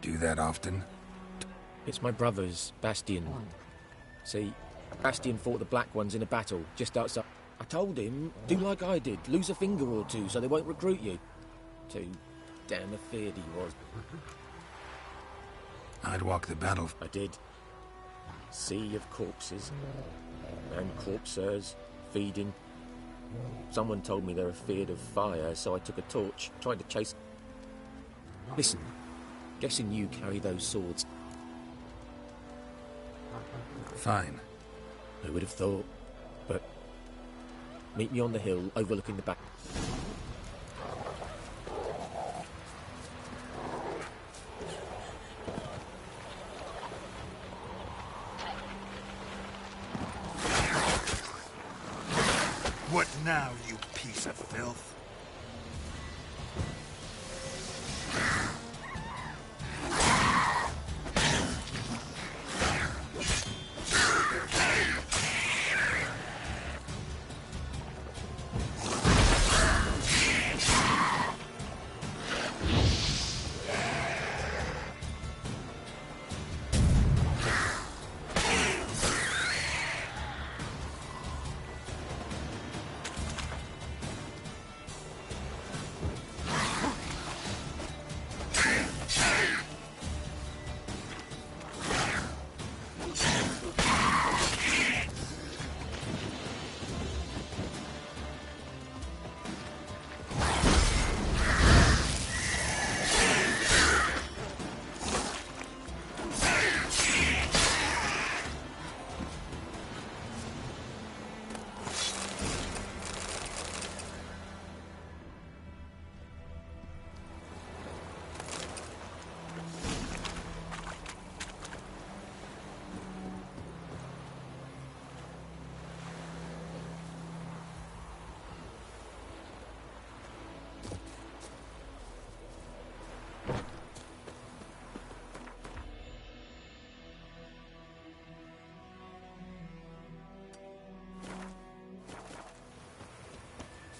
Do that often? It's my brother's, Bastian. See, Bastian fought the Black Ones in a battle just outside. I told him, do like I did, lose a finger or two so they won't recruit you. Too damn afeard he was. I'd walk the battle. I did. Sea of corpses. And corpsers, feeding. Someone told me they're afeard of fire, so I took a torch, tried to chase... Listen, guessing you carry those swords. Fine. Who would have thought? But meet me on the hill overlooking the back. What now, you piece of filth?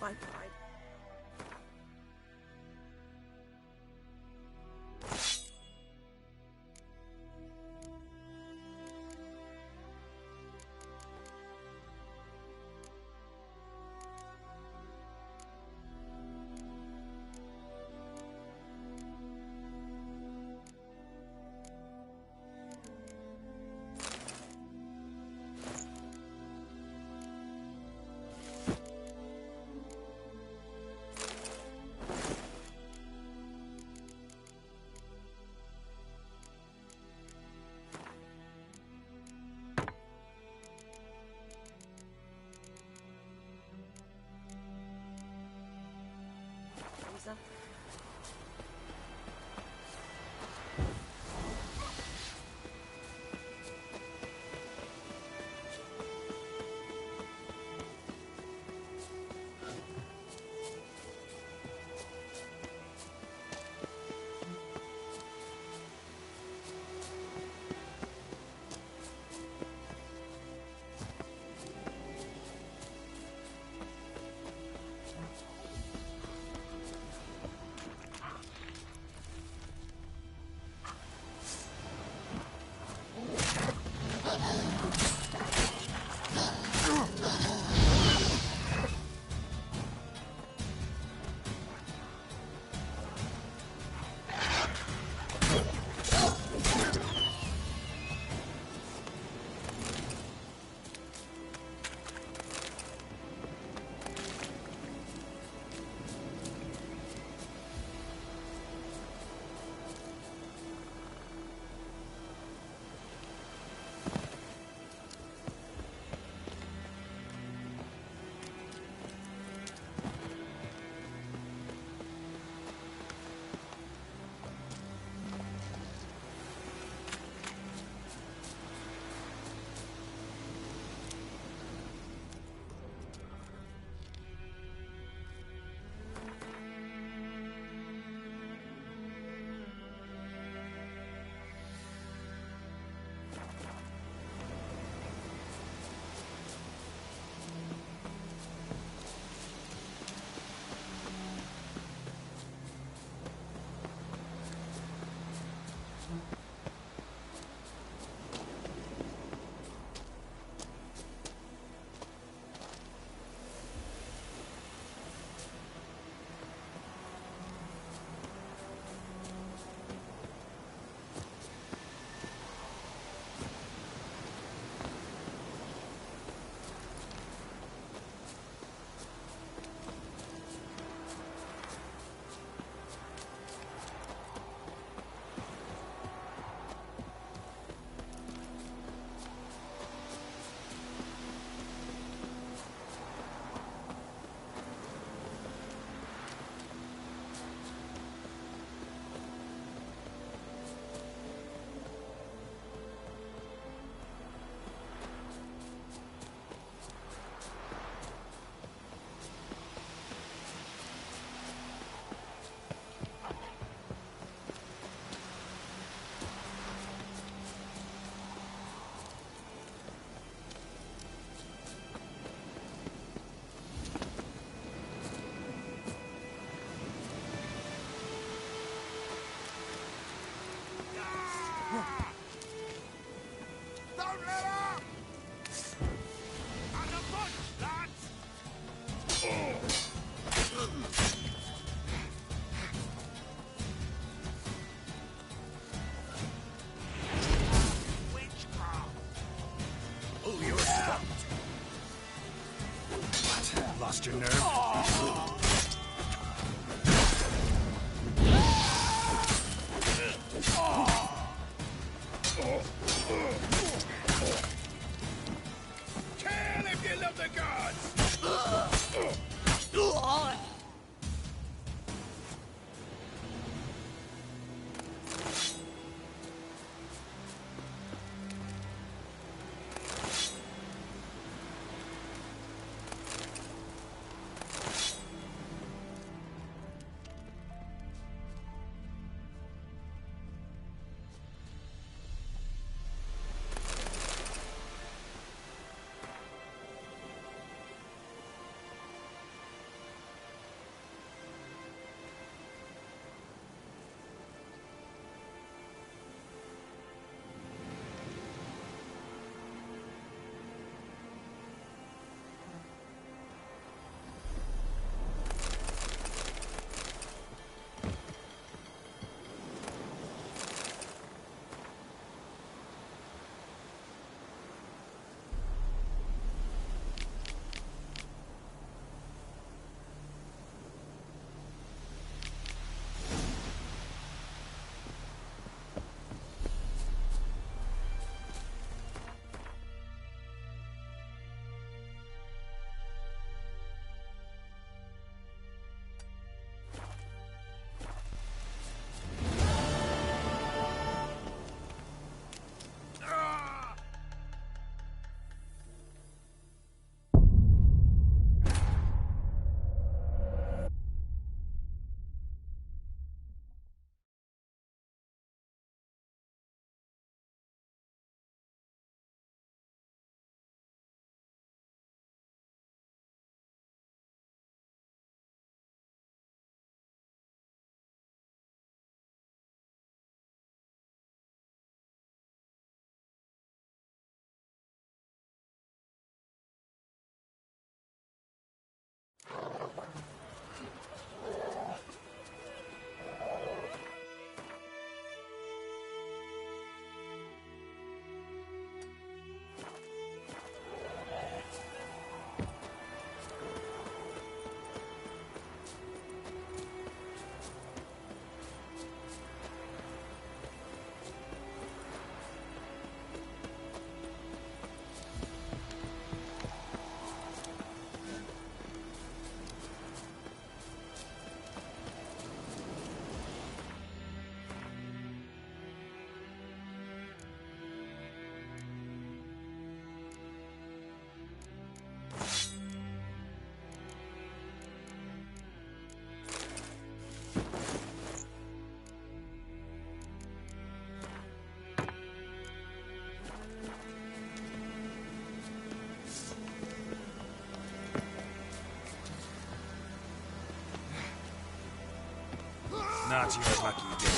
Bye. lost your nerve? Kill if you love the gods! Not your lucky day.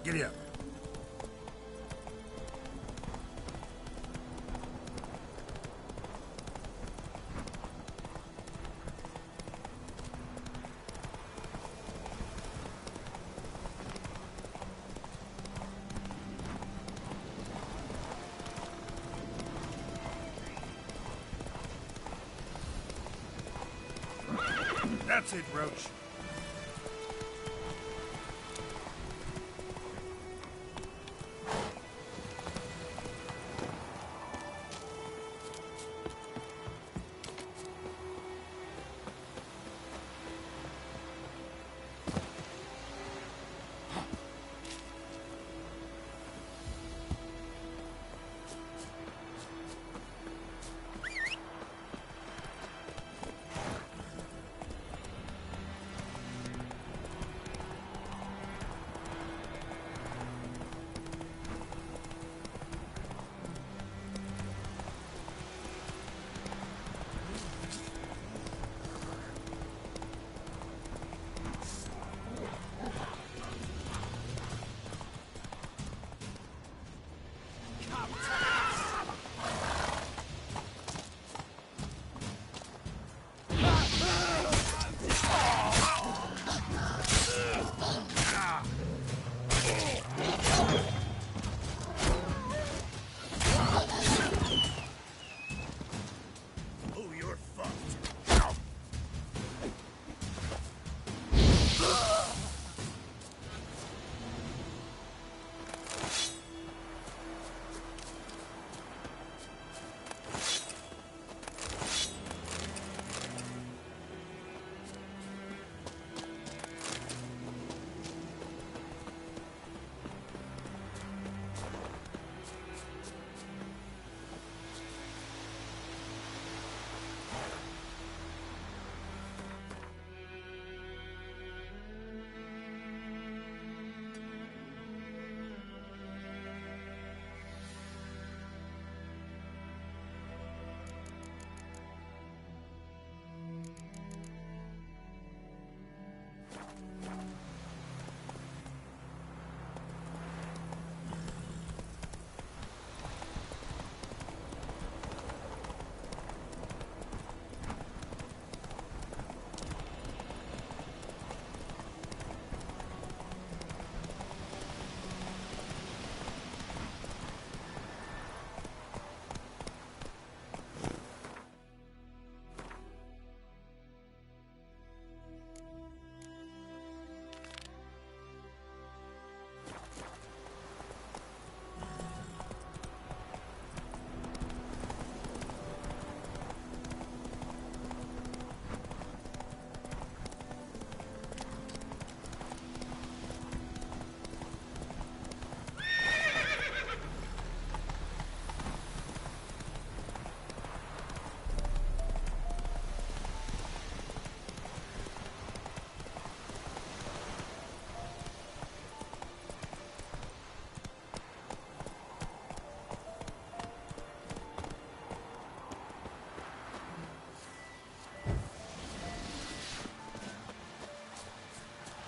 Giddy up. That's it, Roach.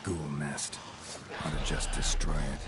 Ghoul nest. Ought to just destroy it.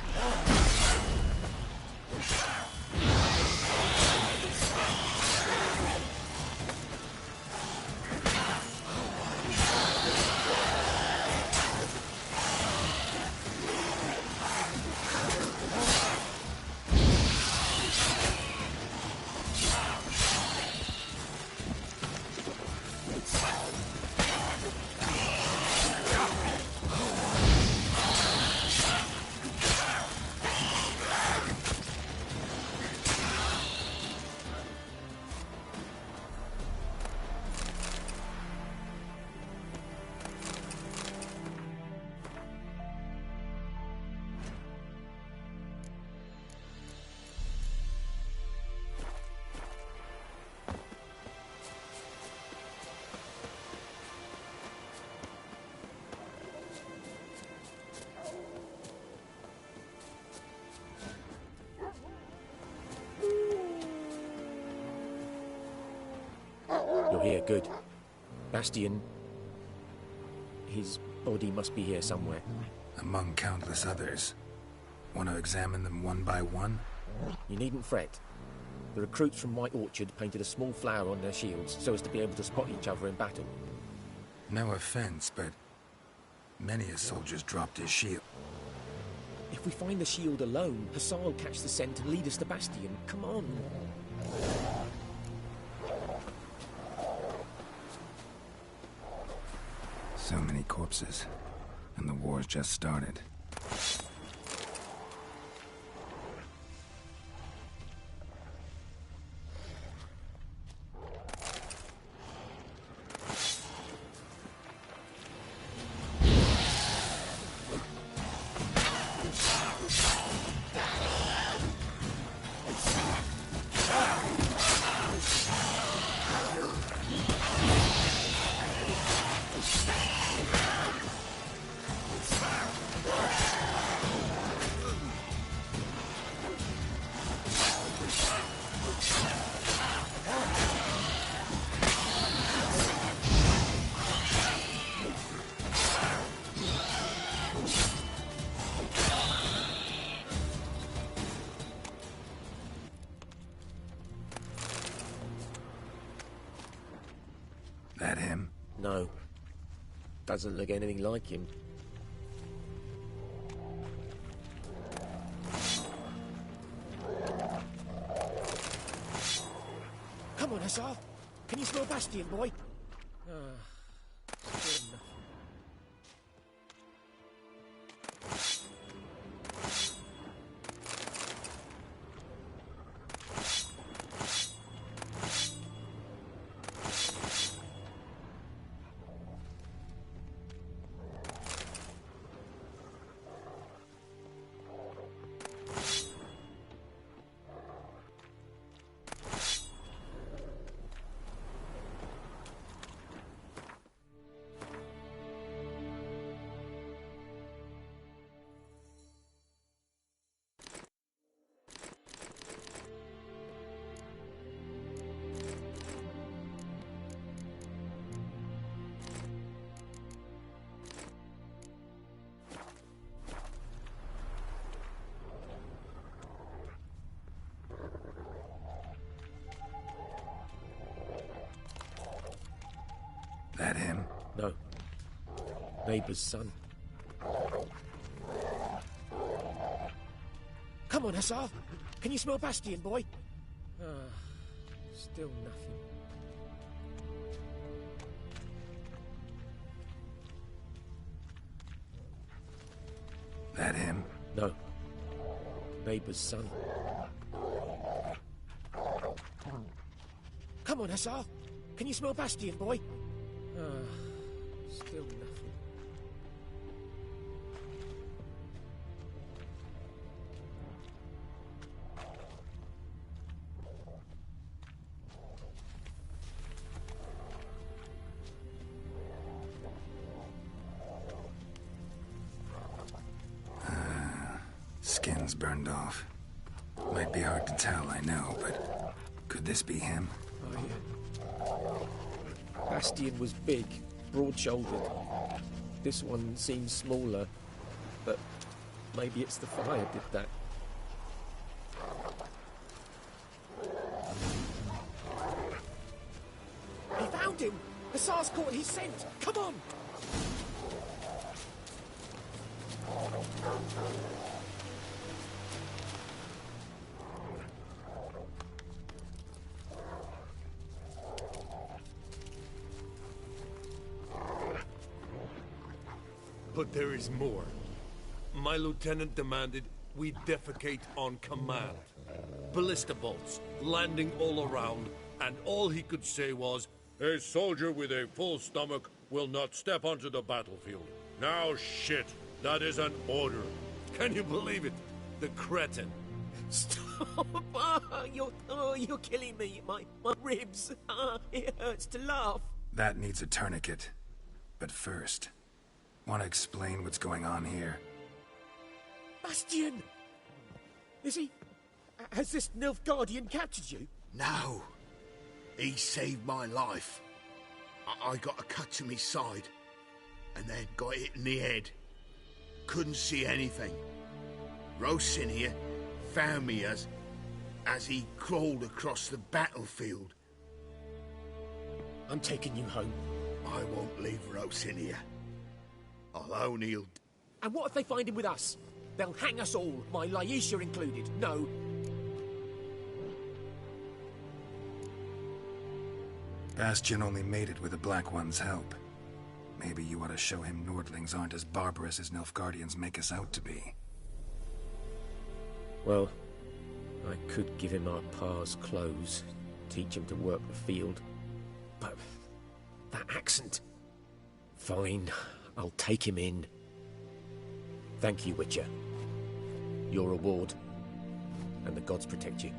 You're here, good. Bastian... his body must be here somewhere. Among countless others. Want to examine them one by one? You needn't fret. The recruits from White Orchard painted a small flower on their shields so as to be able to spot each other in battle. No offense, but many a soldier's dropped his shield. If we find the shield alone, Hussar will catch the scent and lead us to Bastion. Come on. So many corpses, and the war's just started. That him? No. Doesn't look anything like him. Come on, Hussar. Can you smell Bastion, boy? Still nothing. That him? No. Neighbour's son. Come on, Hussar. Can you smell Bastion, boy? Still nothing. That him? No. Neighbour's son. Come on, Hussar. Can you smell Bastion, boy? Still nothing. Skin's burned off. Might be hard to tell, I know, but could this be him? Oh, yeah. Bastion was big, broad-shouldered. This one seems smaller, but maybe it's the fire did that. He found him! Hussar's caught his scent! Come on! But there is more. My lieutenant demanded we defecate on command. Ballista bolts, landing all around, and all he could say was, "A soldier with a full stomach will not step onto the battlefield." Now shit, that is an order. Can you believe it? The cretin. Stop! You're killing me. My ribs. It hurts to laugh. That needs a tourniquet. But first, want to explain what's going on here? Bastion! Is he... Has this Nilfgaardian captured you? No. He saved my life. I got a cut to my side, and then got hit in the head. Couldn't see anything. Rosinia found me as he crawled across the battlefield. I'm taking you home. I won't leave Rosinia. Alone he'll... And what if they find him with us? They'll hang us all, my Laisha included. No. Bastion only made it with the Black One's help. Maybe you ought to show him Nordlings aren't as barbarous as Nilfgaardians make us out to be. Well, I could give him our pa's clothes, teach him to work the field. But that accent... Fine, I'll take him in. Thank you, Witcher. Your reward, and the gods protect you.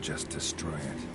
Just destroy it.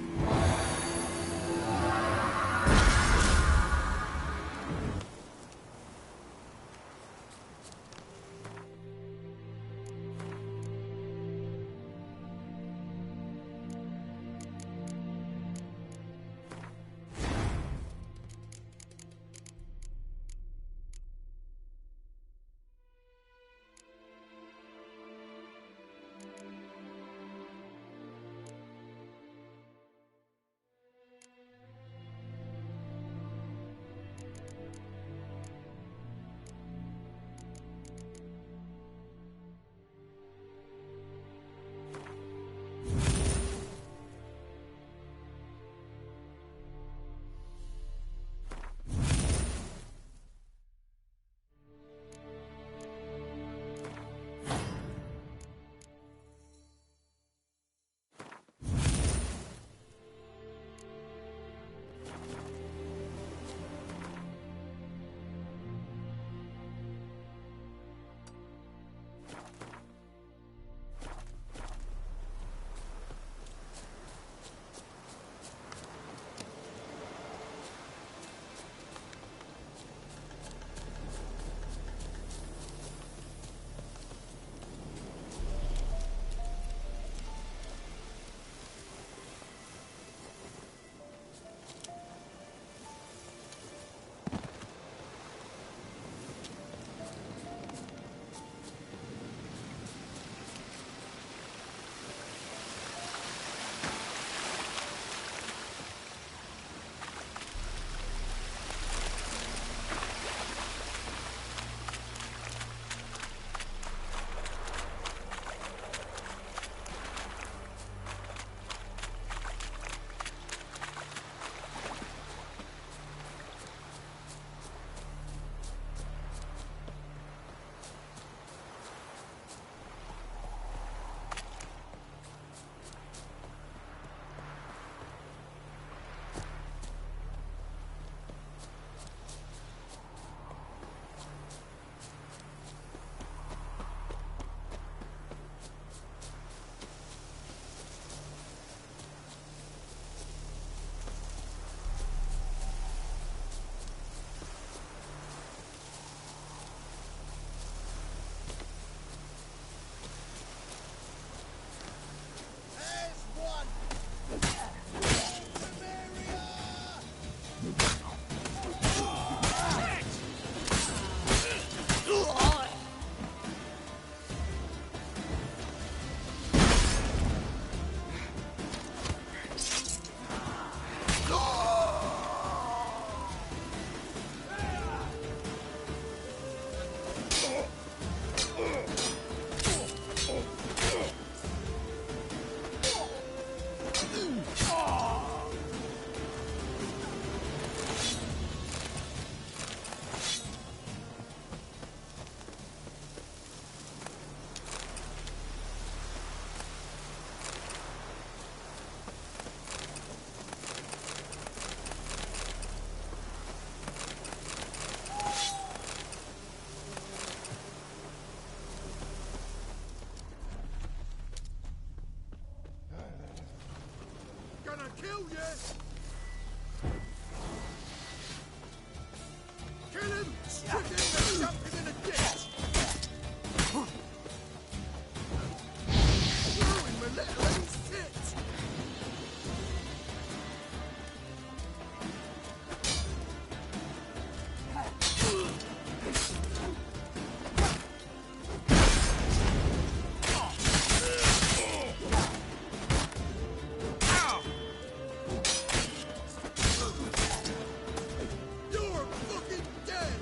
gonna kill you! Kill him! Strip him and dump him in a ditch! Ruin my little lady's tits! You're fucking dead!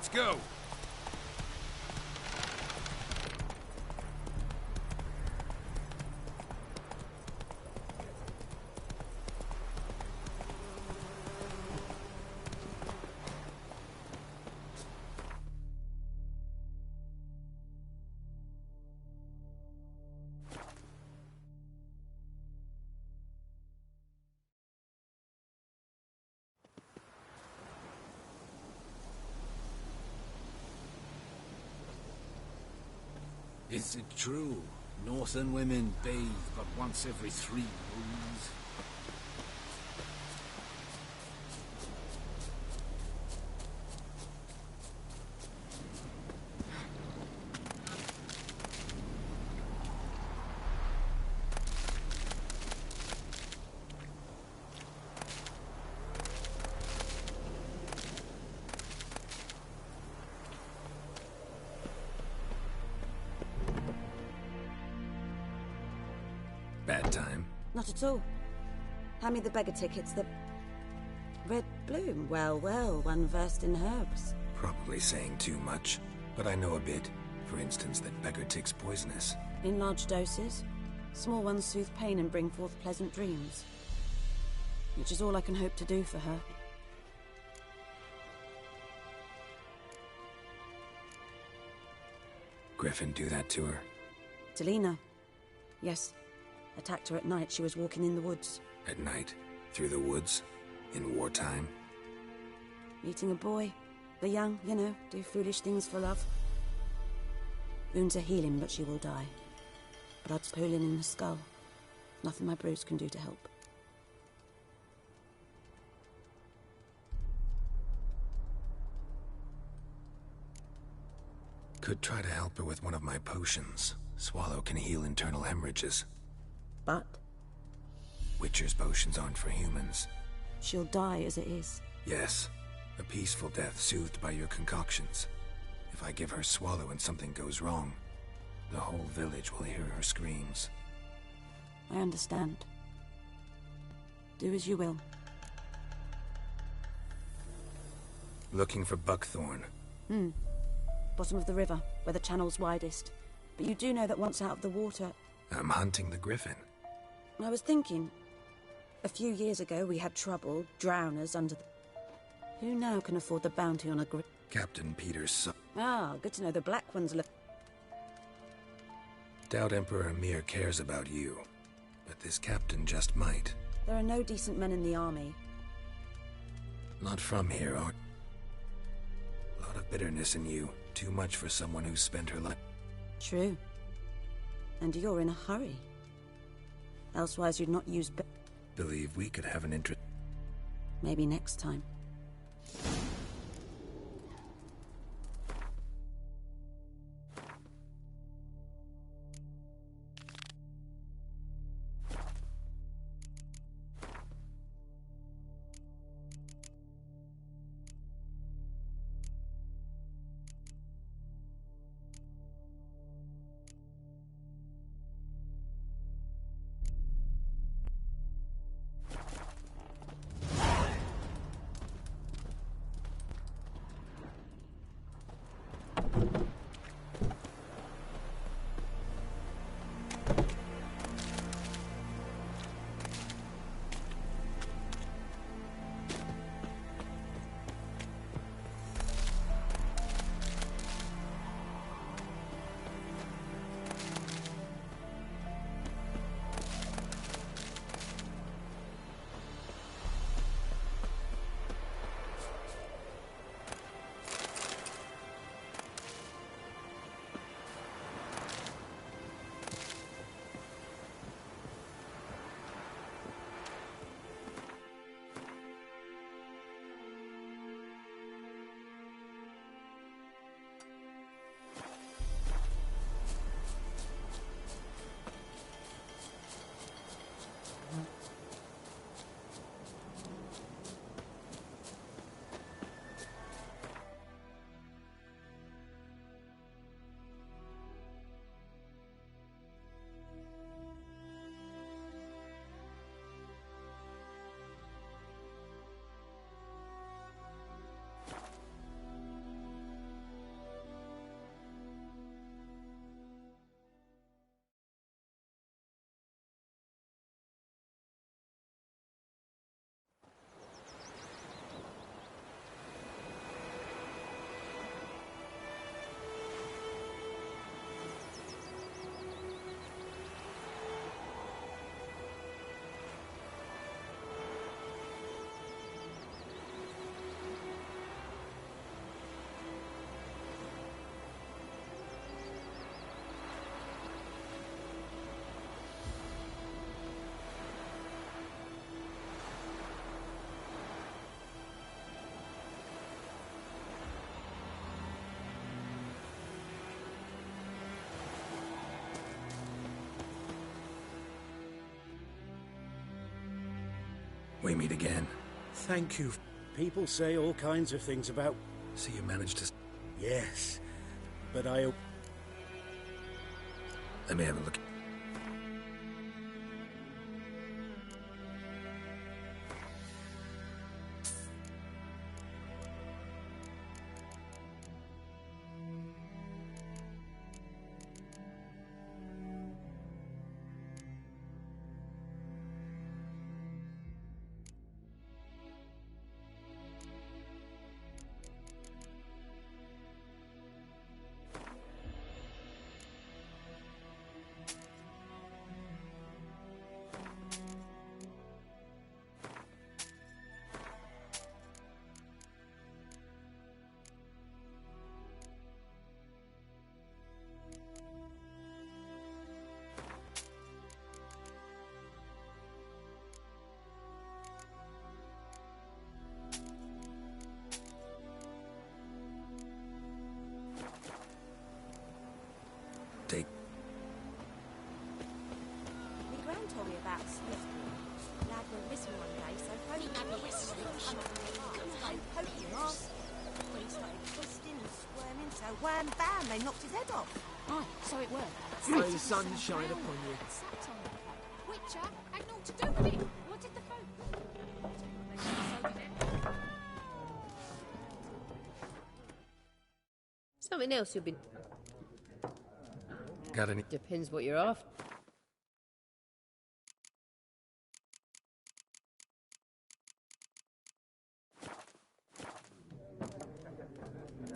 Let's go. Is it true? Northern women bathe but once every 3 moons? Bad time. Not at all. Hand me the beggar tickets, the... Red bloom. Well, well, one versed in herbs. Probably saying too much, but I know a bit. For instance, that beggar tick's poisonous. In large doses. Small ones soothe pain and bring forth pleasant dreams. Which is all I can hope to do for her. Griffin do that to her? Delina. Yes. Attacked her at night. She was walking in the woods. At night? Through the woods? In wartime? Meeting a boy. The young, you know, do foolish things for love. Wounds are healing, but she will die. Blood's pooling in her skull. Nothing my brutes can do to help. Could try to help her with one of my potions. Swallow can heal internal hemorrhages. But Witcher's potions aren't for humans. she'll die as it is. Yes. A peaceful death soothed by your concoctions. If I give her Swallow and something goes wrong, the whole village will hear her screams. I understand. Do as you will. Looking for buckthorn. Bottom of the river, where the channel's widest. But you do know that once out of the water... I'm hunting the griffin. I was thinking... A few years ago we had trouble, drowners under the... Who now can afford the bounty on a Captain Peter's son. Ah, good to know the Black Ones look... Doubt Emperor Emhyr cares about you. But this captain just might. There are no decent men in the army. Not from here, Art. A lot of bitterness in you. Too much for someone who's spent her life. True. And you're in a hurry. Elsewise you'd not use... Believe we could have an interest. Maybe next time. We meet again. Thank you. People say all kinds of things about... So you managed to... Yes, but I... Let me have a look. Take... My gran told me about Smithfield. Lad went missing one day, so Pony never whistled and come up to the bar. Started poking him off. When he started twisting and squirming, so wham bam, they knocked his head off. Aye, so it were. May the sun shine upon you. Witcher had naught to do with it. What did the folk? Something else you've been... Got any... Depends what you're after.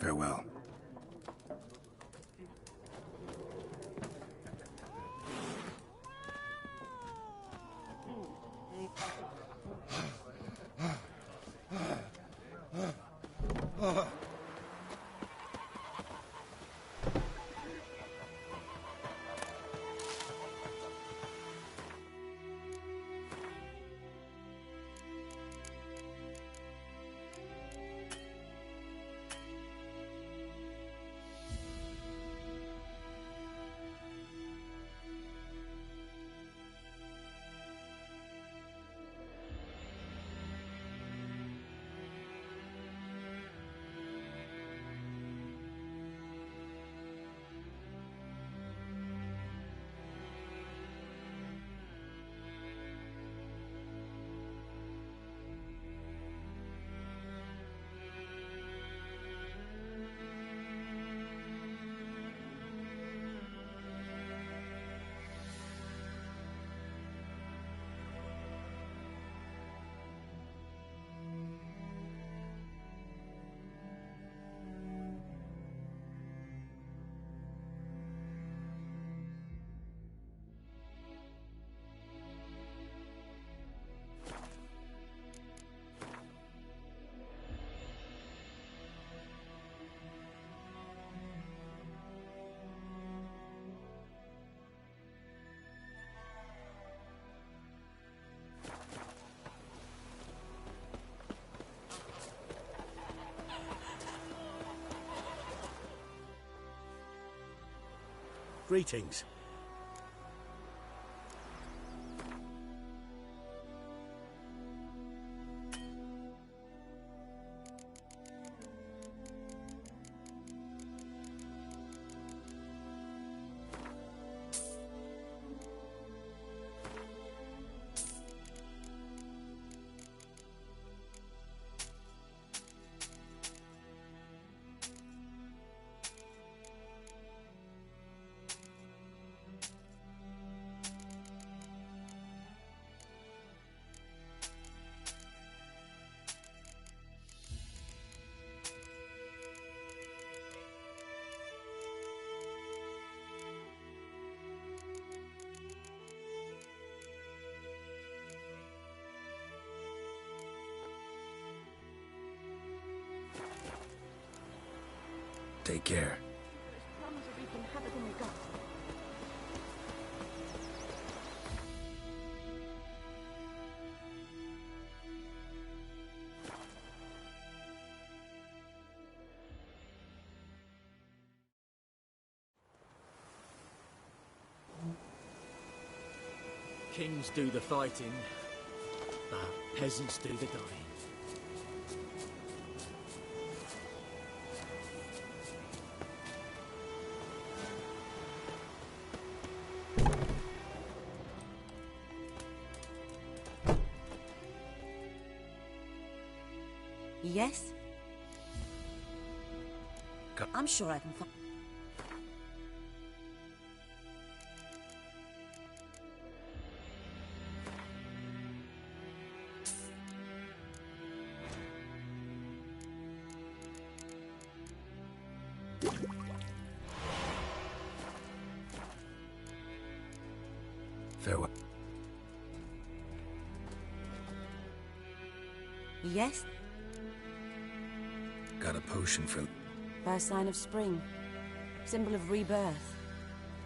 Farewell. Greetings. Take care. Kings do the fighting. Peasants do the dying. Yes? I'm sure I can find... Farewell. Yes? Got a potion for... First sign of spring. Symbol of rebirth.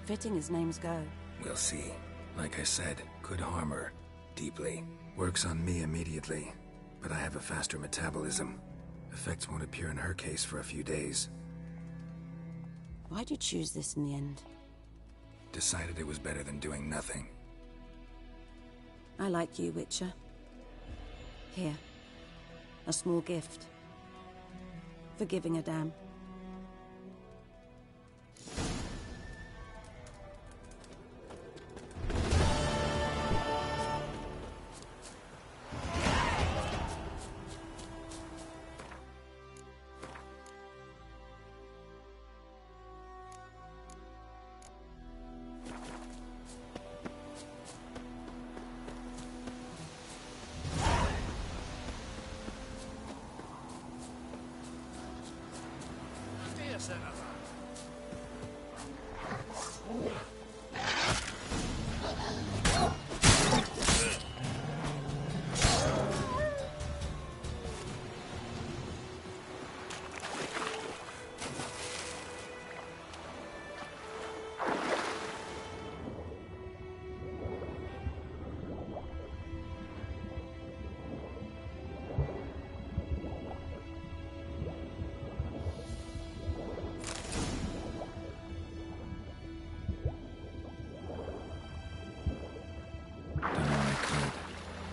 Fitting as names go. We'll see. Like I said, could harm her. Deeply. Works on me immediately. But I have a faster metabolism. Effects won't appear in her case for a few days. Why'd you choose this in the end? Decided it was better than doing nothing. I like you, Witcher. Here. A small gift. For giving a damn.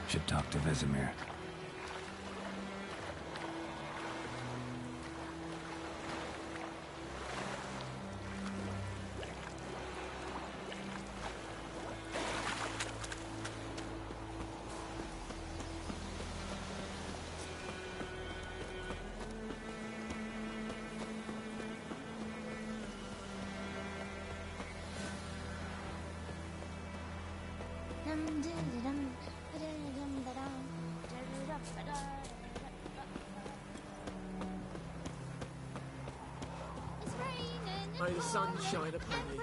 Should talk to Vesemir. May the sun shine upon you.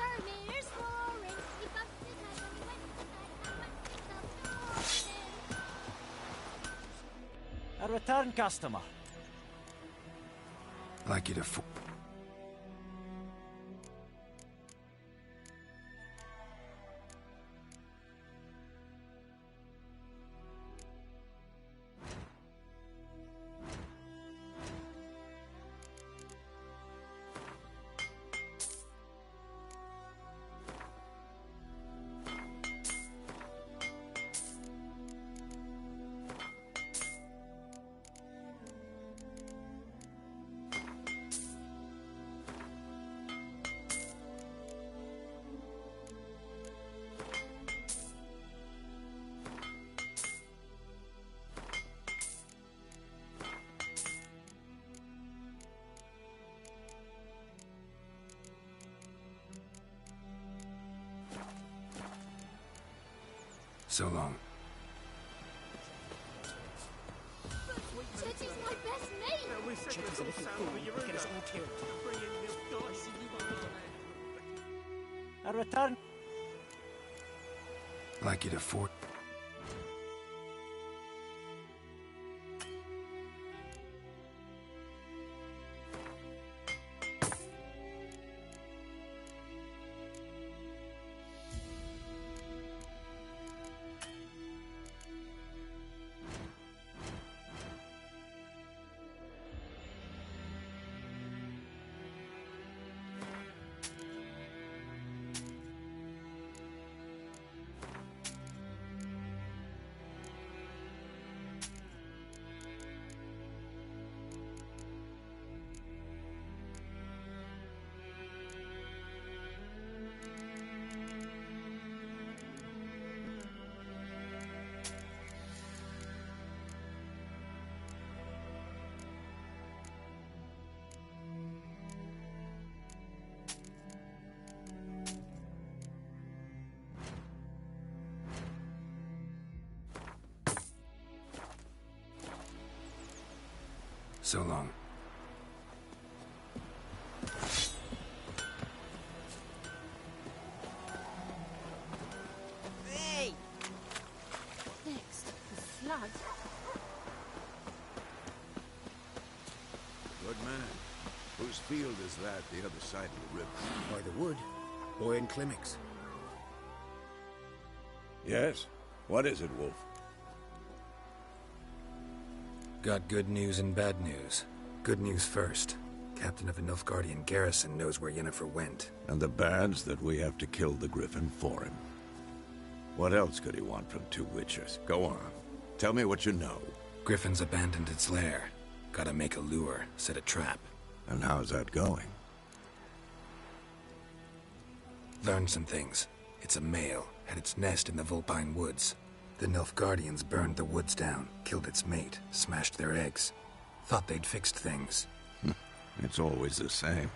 A return customer. Like you to So long. Chetty's my best mate! Chetty's a little fool. He'll get us all killed. A return. Like you to fort. So long. Hey! Next, the slug. Good man. Whose field is that, the other side of the river? By the wood. Or in Clemmix. Yes? What is it, Wolf? Got good news and bad news. Good news first. Captain of a Nilfgaardian garrison knows where Yennefer went. And the bad's that we have to kill the Griffin for him. What else could he want from two witches? Go on. Tell me what you know. Griffin's abandoned its lair. Gotta make a lure, set a trap. And how's that going? Learned some things. It's a male, had its nest in the Vulpine Woods. The Nilfgaardians burned the woods down, killed its mate, smashed their eggs. Thought they'd fixed things. It's always the same.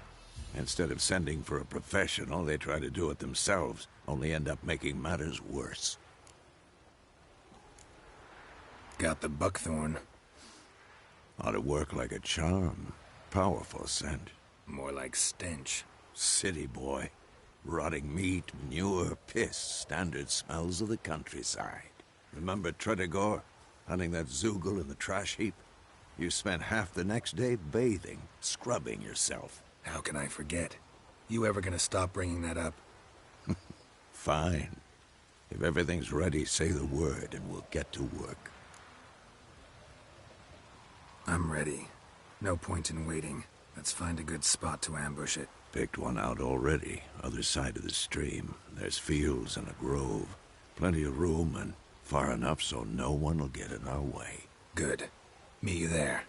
Instead of sending for a professional, they try to do it themselves, only end up making matters worse. Got the buckthorn. Ought to work like a charm. Powerful scent. More like stench. City boy. Rotting meat, manure, piss, standard smells of the countryside. Remember Tredegor? Hunting that Zoogle in the trash heap? You spent half the next day bathing, scrubbing yourself. How can I forget? You ever gonna stop bringing that up? Fine. If everything's ready, say the word and we'll get to work. I'm ready. No point in waiting. Let's find a good spot to ambush it. Picked one out already, other side of the stream. There's fields and a grove. Plenty of room and far enough so no one will get in our way. Good. Meet you there.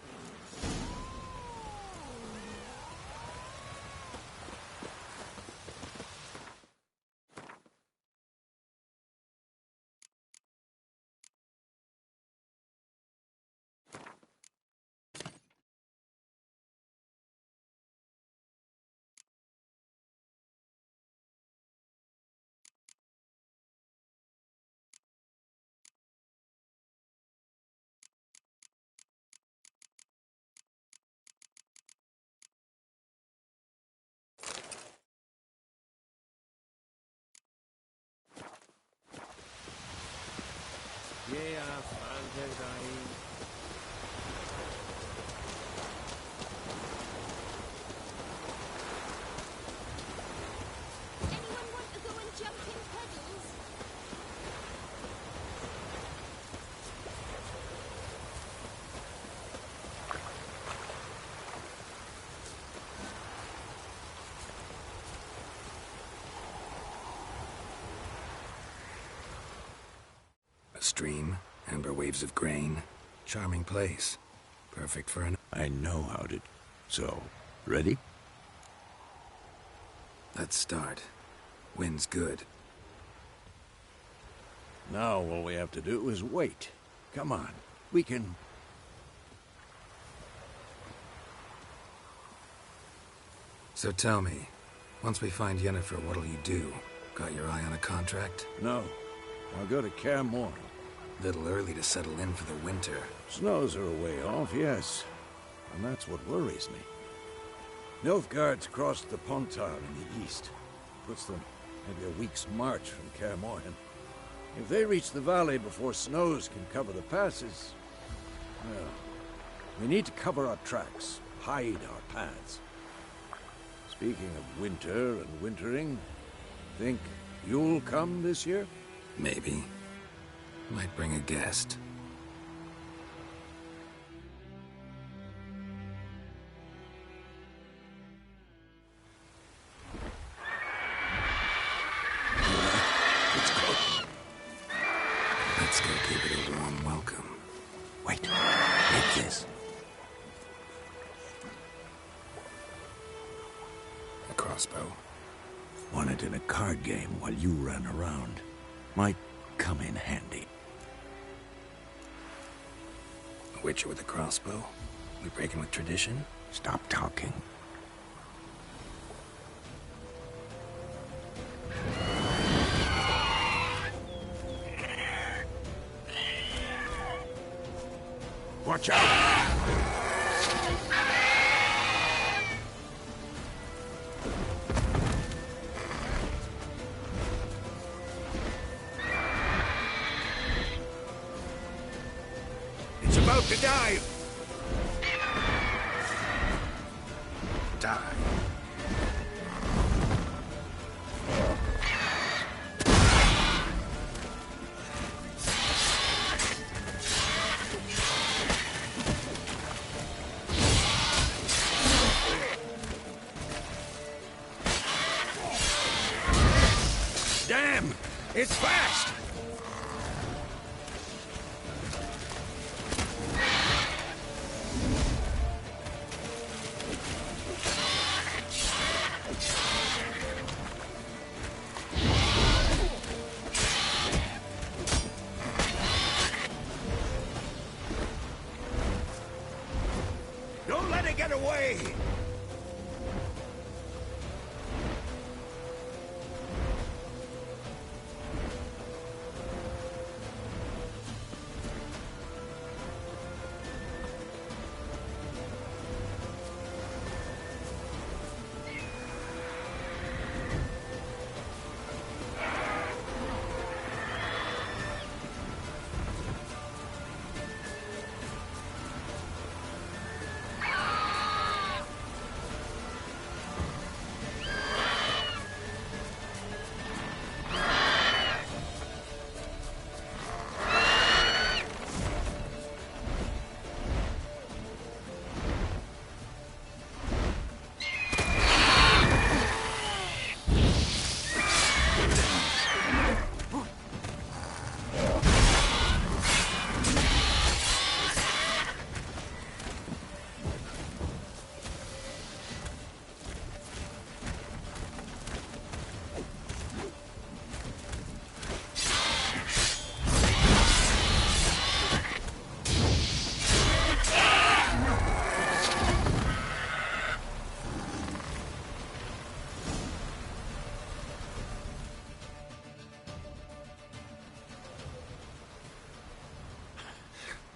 Anyone want to go and jump in puddles? A stream, amber waves of grain. Charming place. Perfect for an... I know how to... So, ready? Let's start. Wind's good. Now all we have to do is wait. Come on, we can... So tell me, once we find Yennefer, what'll you do? Got your eye on a contract? No. I'll go to Kaer Morhen. Little early to settle in for the winter. Snows are a way off, yes. And that's what worries me. Nilfgaard's crossed the Pontar in the east. Puts them maybe a week's march from Kaer Morhen. If they reach the valley before snows can cover the passes... well, we need to cover our tracks, hide our paths. Speaking of winter and wintering, think you'll come this year? Maybe. Might bring a guest. Let's go give it a warm welcome. Wait, take this. A crossbow. Won it in a card game while you ran around. Might come in handy. A witcher with a crossbow? We breaking with tradition? Stop talking. Watch out! It's about to dive! Die. Damn! It's fast! Don't let it get away!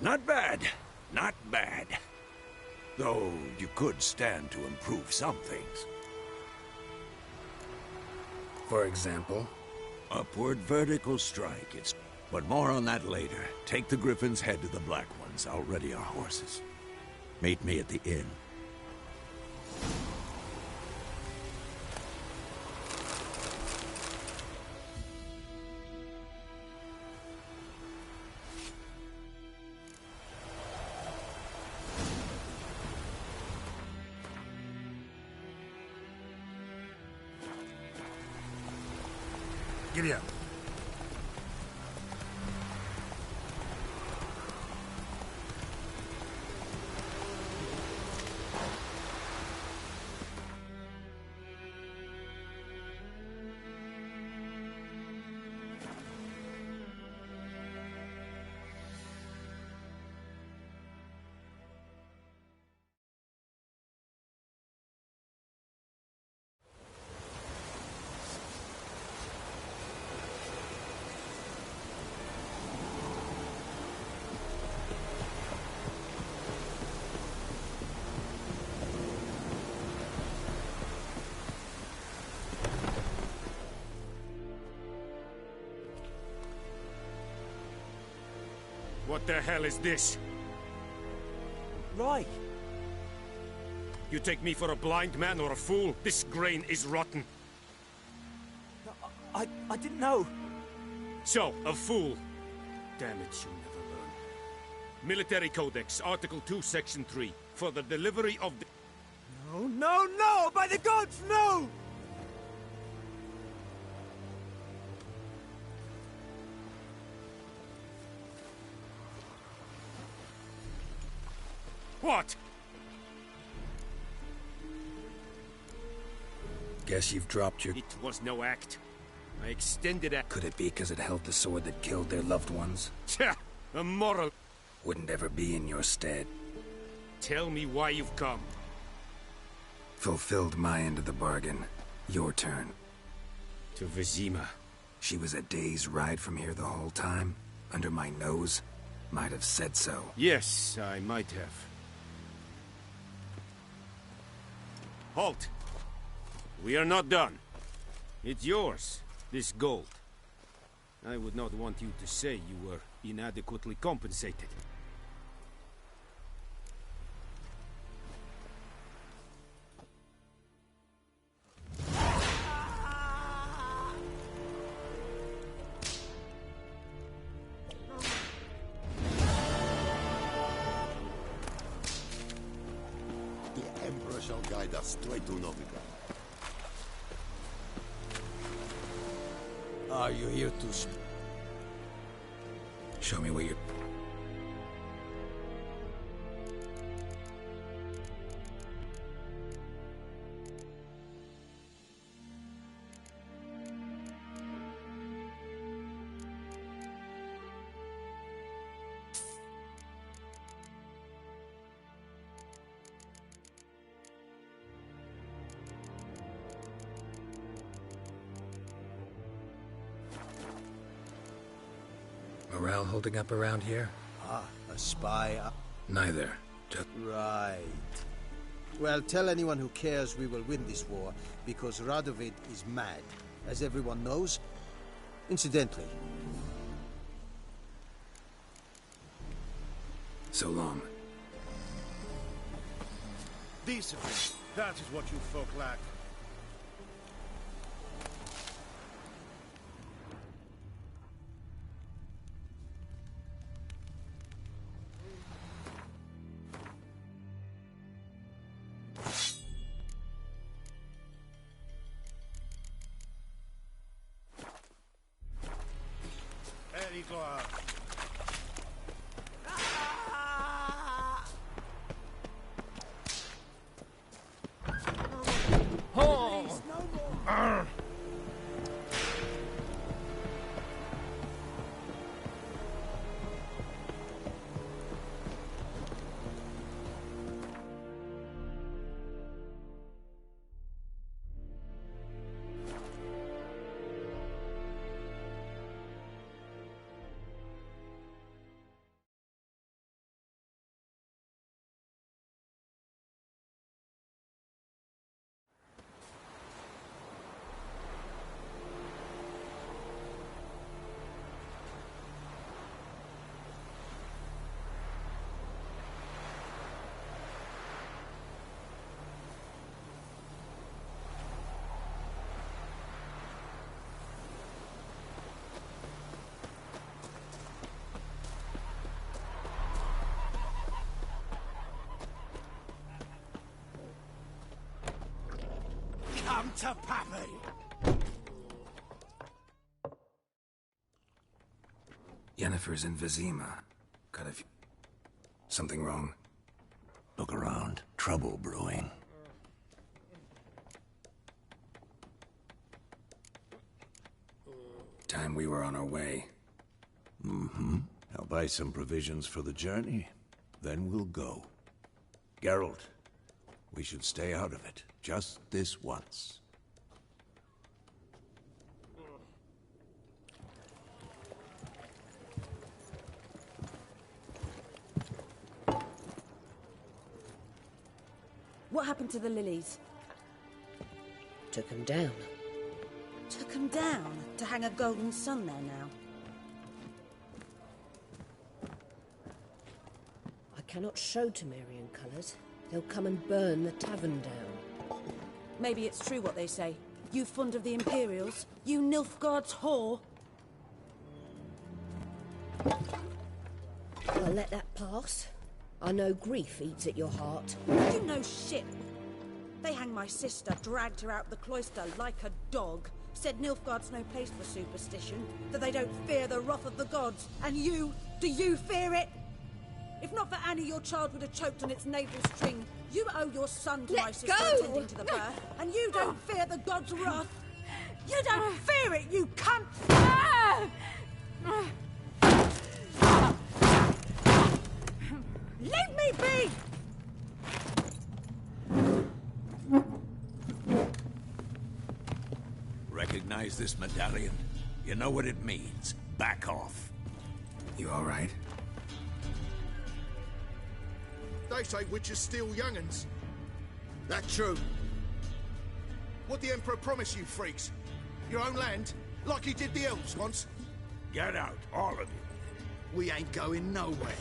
Not bad. Not bad. Though you could stand to improve some things. For example? Upward vertical strike. But more on that later. Take the Griffin's head to the Black Ones. I'll ready our horses. Meet me at the inn. Giddy up. What the hell is this? Right. You take me for a blind man or a fool? This grain is rotten. I didn't know. So, a fool. Damn it, you'll never learn. Military Codex, Article 2, Section 3. For the delivery of the... No, no, no! By the gods, no! What? Guess you've dropped your... It was no act. I extended it. Could it be because it held the sword that killed their loved ones? Tja, immoral. Wouldn't ever be in your stead. Tell me why you've come. Fulfilled my end of the bargain. Your turn. To Vizima. She was a day's ride from here the whole time. Under my nose. Might have said so. Yes, I might have. Halt! We are not done. It's yours, this gold. I would not want you to say you were inadequately compensated. shall guide us straight to Novigrad. Are you here to... Show me what you're... Morale holding up around here? Ah, a spy. Neither. Just... Right. Well, tell anyone who cares we will win this war, because Radovid is mad, as everyone knows. Incidentally. So long. Discipline. That is what you folk lack. Come to Pappy! Yennefer's in Vizima. Got a few... Something wrong? Look around. Trouble brewing. Time we were on our way. Mm-hmm. I'll buy some provisions for the journey. Then we'll go. Geralt, we should stay out of it. Just this once. What happened to the lilies? Took them down. Took them down? To hang a golden sun there now? I cannot show Temerian colours. They'll come and burn the tavern down. Maybe it's true what they say. You fond of the Imperials? You Nilfgaard's whore? I'll let that pass. I know grief eats at your heart. You know shit. They hanged my sister, dragged her out the cloister like a dog. Said Nilfgaard's no place for superstition, that they don't fear the wrath of the gods. And you, do you fear it? If not for Annie, your child would have choked on its navel string. You owe your son to my sister attending to the birth, and you don't fear the gods' wrath. You don't fear it, you cunt! Leave me be! Recognize this medallion? You know what it means. Back off. You all right? They say witches steal young'uns. That true? What the Emperor promised you freaks? Your own land? Like he did the elves once? Get out, all of you. We ain't going nowhere.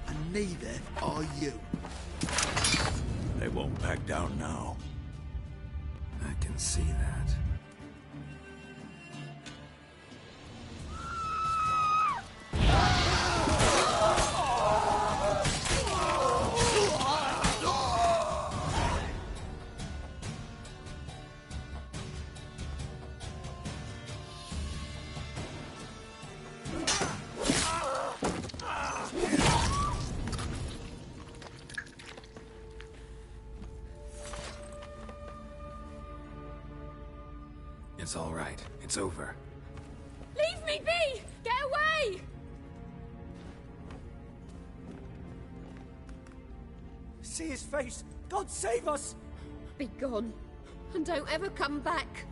And neither are you. They won't back down now. I can see that. It's all right. It's over. Leave me be! Get away! See his face! God save us! Be gone, and don't ever come back.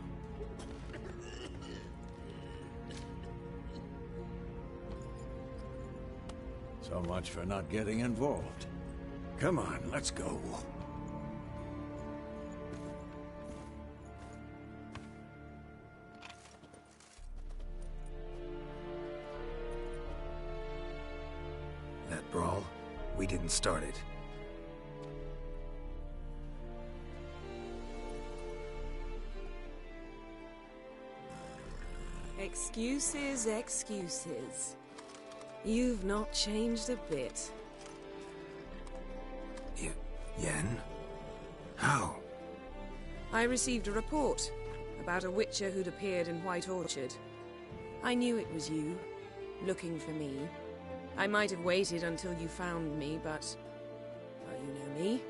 So much for not getting involved. Come on, let's go. That brawl, we didn't start it. Excuses, excuses. You've not changed a bit. Yen? How? I received a report about a witcher who'd appeared in White Orchard. I knew it was you, looking for me. I might have waited until you found me, but... well, you know me.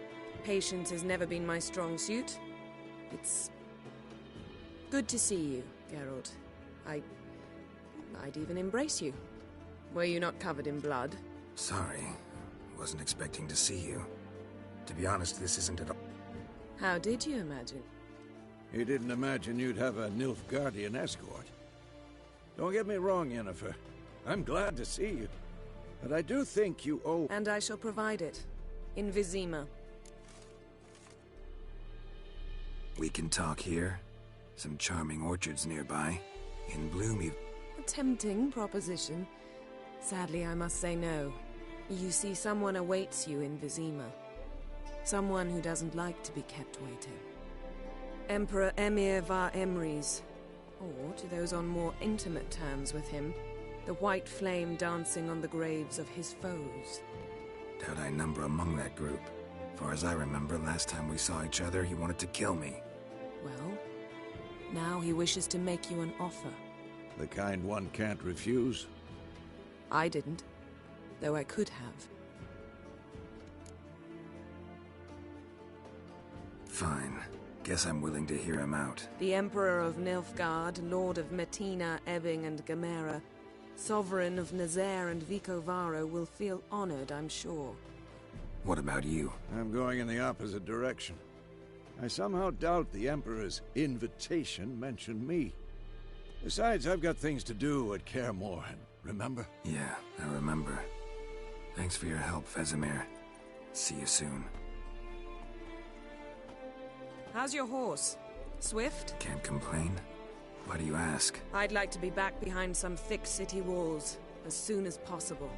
Patience has never been my strong suit. It's... good to see you, Geralt. I'd even embrace you. Were you not covered in blood? Sorry. Wasn't expecting to see you. To be honest, this isn't at all... How did you imagine? You didn't imagine you'd have a Nilfgaardian escort. Don't get me wrong, Yennefer. I'm glad to see you. But I do think you owe... And I shall provide it. In Vizima. We can talk here. Some charming orchards nearby. In bloom, you... A tempting proposition. Sadly, I must say no. You see, someone awaits you in Vizima. Someone who doesn't like to be kept waiting. Emperor Emir var Emreis. Or, to those on more intimate terms with him, the white flame dancing on the graves of his foes. Doubt I number among that group. Far as I remember, last time we saw each other, he wanted to kill me. Well, now he wishes to make you an offer. The kind one can't refuse? I didn't, though I could have. Fine. Guess I'm willing to hear him out. The Emperor of Nilfgaard, Lord of Metina, Ebbing and Gamera, Sovereign of Nazaire and Vicovaro will feel honored, I'm sure. What about you? I'm going in the opposite direction. I somehow doubt the Emperor's invitation mentioned me. Besides, I've got things to do at Kaer Morhen, remember? Yeah, I remember. Thanks for your help, Vesemir. See you soon. How's your horse? Swift? Can't complain. Why do you ask? I'd like to be back behind some thick city walls as soon as possible.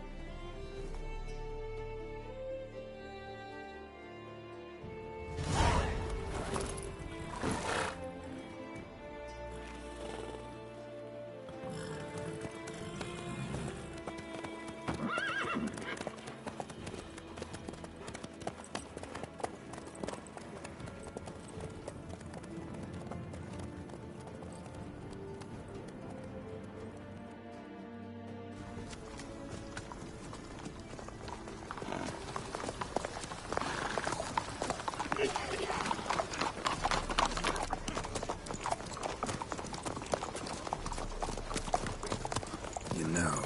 You know,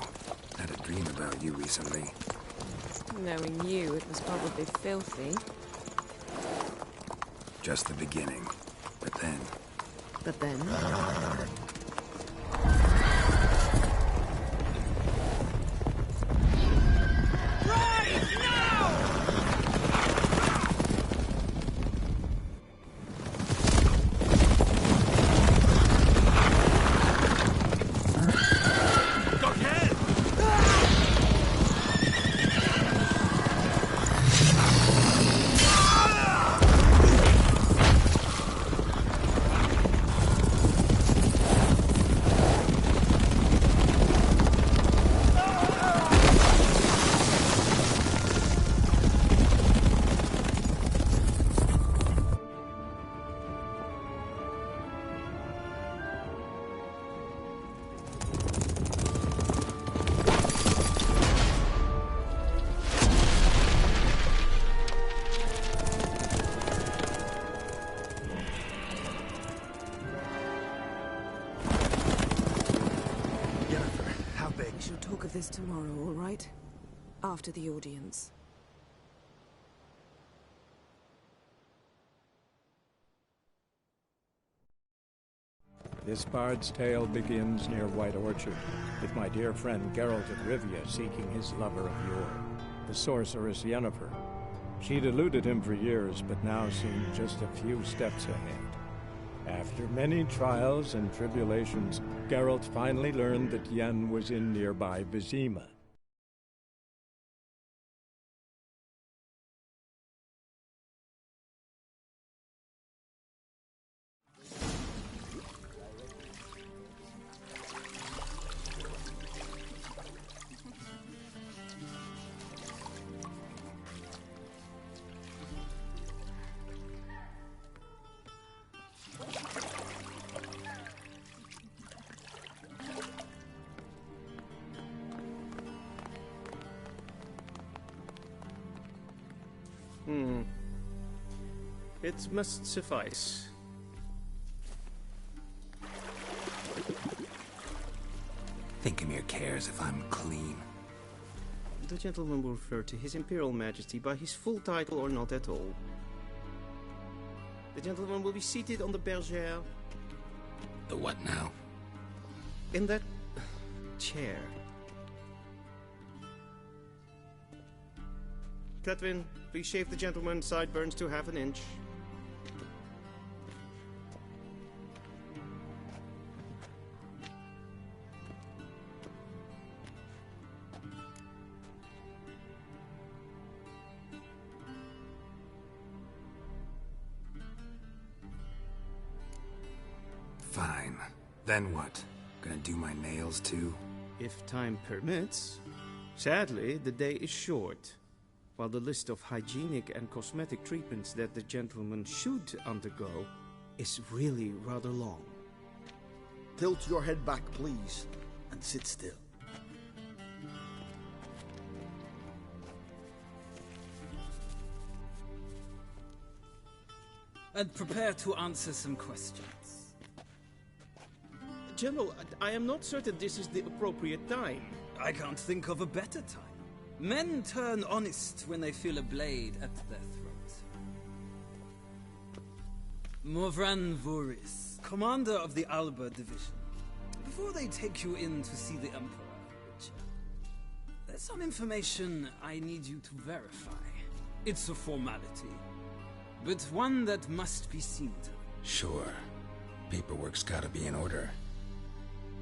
I had a dream about you recently. Knowing you, it was probably filthy. Just the beginning. But then... But then? us tomorrow, all right? After the audience. This bard's tale begins near White Orchard, with my dear friend Geralt of Rivia seeking his lover of yore, the sorceress Yennefer. She'd eluded him for years, but now seemed just a few steps ahead. After many trials and tribulations, Geralt finally learned that Yen was in nearby Vizima. It must suffice. Thinkamere cares if I'm clean. The gentleman will refer to His Imperial Majesty by his full title or not at all. The gentleman will be seated on the bergère. The what now? In that chair. Cletwin, please shave the gentleman's sideburns to half an inch. Fine. Then what? Gonna do my nails too? If time permits. Sadly, the day is short. While the list of hygienic and cosmetic treatments that the gentleman should undergo is really rather long. Tilt your head back, please, and sit still. And prepare to answer some questions. General, I am not certain this is the appropriate time. I can't think of a better time. Men turn honest when they feel a blade at their throat. Morvran Voorhis, commander of the Alba Division. Before they take you in to see the Emperor, Witcher, there's some information I need you to verify. It's a formality, but one that must be seen to. Sure. Paperwork's gotta be in order.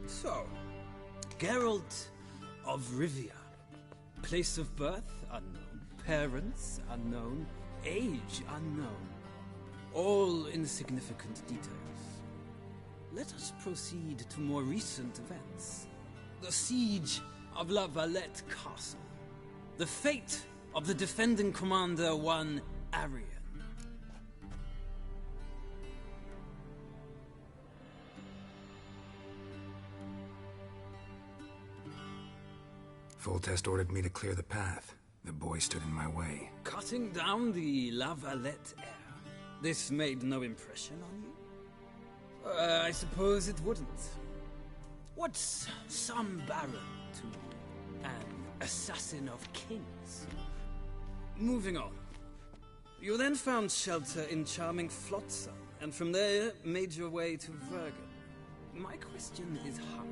So, Geralt of Rivia. Place of birth, unknown. Parents, unknown. Age, unknown. All insignificant details. Let us proceed to more recent events. The siege of La Valette Castle. The fate of the defending commander, one Arian. Foltest ordered me to clear the path. The boy stood in my way. Cutting down the La Valette heir. This made no impression on you? I suppose it wouldn't. What's some baron to an assassin of kings? Moving on. You then found shelter in charming Flotsam, and from there made your way to Vergen. My question is how?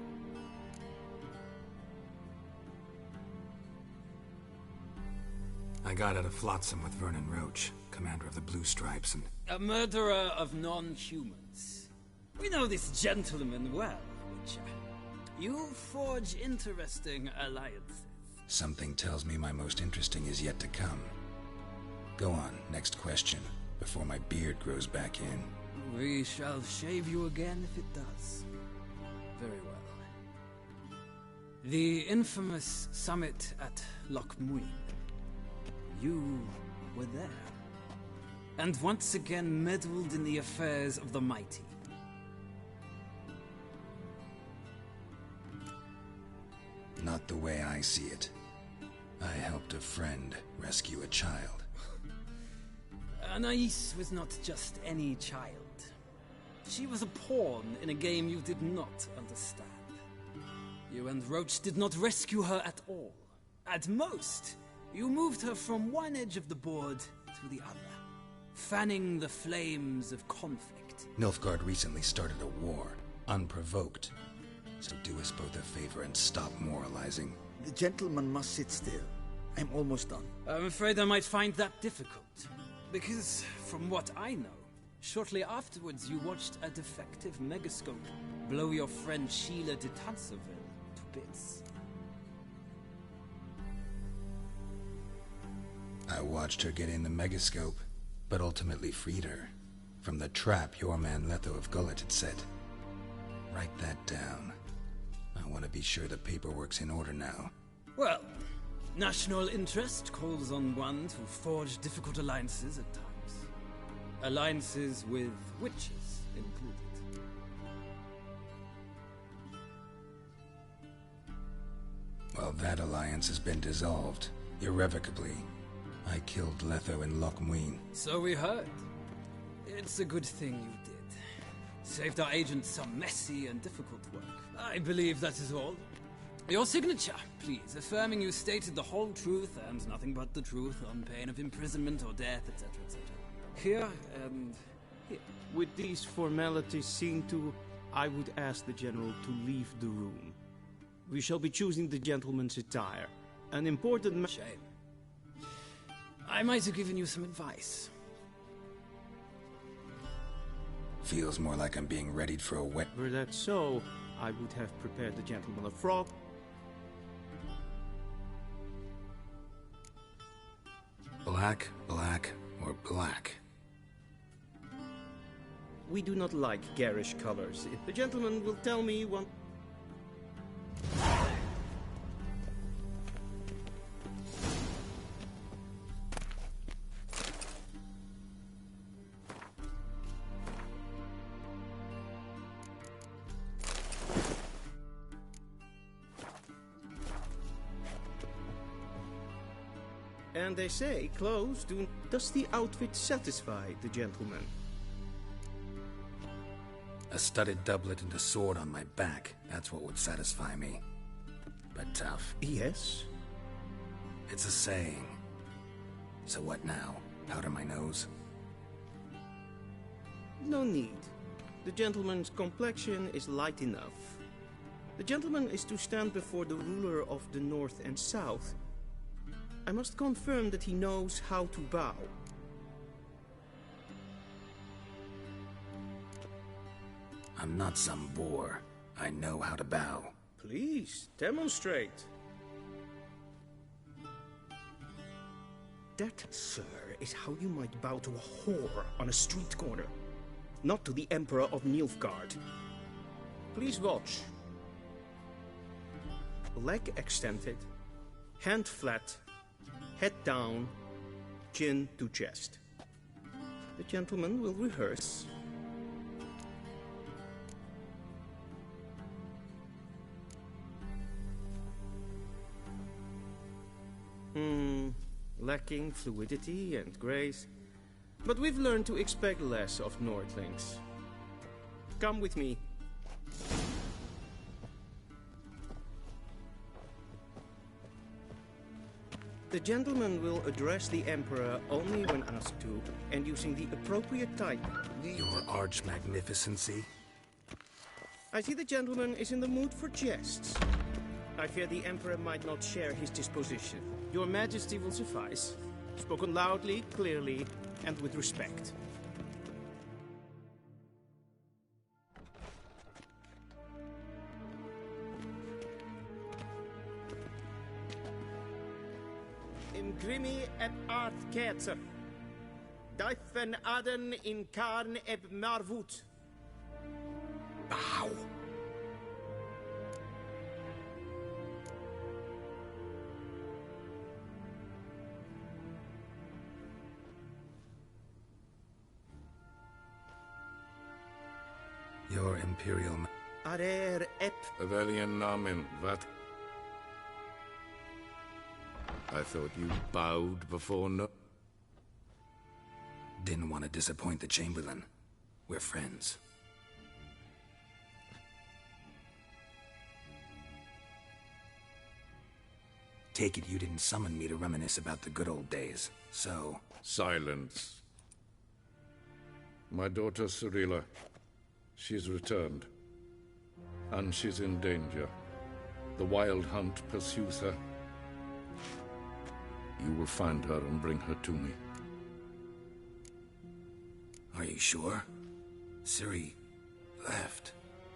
I got out of Flotsam with Vernon Roach, commander of the Blue Stripes, and... A murderer of non-humans. We know this gentleman well, Witcher. You forge interesting alliances. Something tells me my most interesting is yet to come. Go on, next question, before my beard grows back in. We shall shave you again if it does. Very well. The infamous summit at Loch Muin. You were there. And once again meddled in the affairs of the mighty. Not the way I see it. I helped a friend rescue a child. Anais was not just any child. She was a pawn in a game you did not understand. You and Roach did not rescue her at all. At most, you moved her from one edge of the board to the other, fanning the flames of conflict. Nilfgaard recently started a war, unprovoked. So do us both a favor and stop moralizing. The gentleman must sit still. I'm almost done. I'm afraid I might find that difficult. Because, from what I know, shortly afterwards you watched a defective megascope blow your friend Sheila de Tanserville to bits. I watched her get in the megascope, but ultimately freed her from the trap your man Letho of Gullet had set. Write that down. I want to be sure the paperwork's in order now. Well, national interest calls on one to forge difficult alliances at times. Alliances with witches included. Well, that alliance has been dissolved, irrevocably. I killed Letho in Loch Muin. So we heard. It's a good thing you did. Saved our agent some messy and difficult work. I believe that is all. Your signature, please, affirming you stated the whole truth and nothing but the truth on pain of imprisonment or death, etc., etc. Here and here. With these formalities seen to, I would ask the General to leave the room. We shall be choosing the gentleman's attire. An important shame. I might have given you some advice. Feels more like I'm being readied for a wet... Were that so, I would have prepared the gentleman a frog. Black, black, or black? We do not like garish colors. The gentleman will tell me one... And they say clothes do... Does the outfit satisfy the gentleman? A studded doublet and a sword on my back. That's what would satisfy me. But tough. Yes? It's a saying. So what now? Powder my nose? No need. The gentleman's complexion is light enough. The gentleman is to stand before the ruler of the North and South. I must confirm that he knows how to bow. I'm not some boor. I know how to bow. Please, demonstrate. That, sir, is how you might bow to a whore on a street corner. Not to the Emperor of Nilfgaard. Please watch. Leg extended, hand flat, head down, chin to chest. The gentleman will rehearse. Lacking fluidity and grace. But we've learned to expect less of Nordlings. Come with me. The gentleman will address the Emperor only when asked to, and using the appropriate type. Your Arch-Magnificency? I see the gentleman is in the mood for jests. I fear the Emperor might not share his disposition. Your Majesty will suffice. Spoken loudly, clearly, and with respect. Imgrimi eb art ketzer. Daifen aden in karn eb marvut. Bow. Your Imperial... Arer ep... Avelian Namen, what? I thought you bowed before no... Didn't want to disappoint the Chamberlain. We're friends. take it you didn't summon me to reminisce about the good old days, so... Silence. My daughter Cirilla, she's returned. And she's in danger. The Wild Hunt pursues her. You will find her and bring her to me. Are you sure? Ciri left.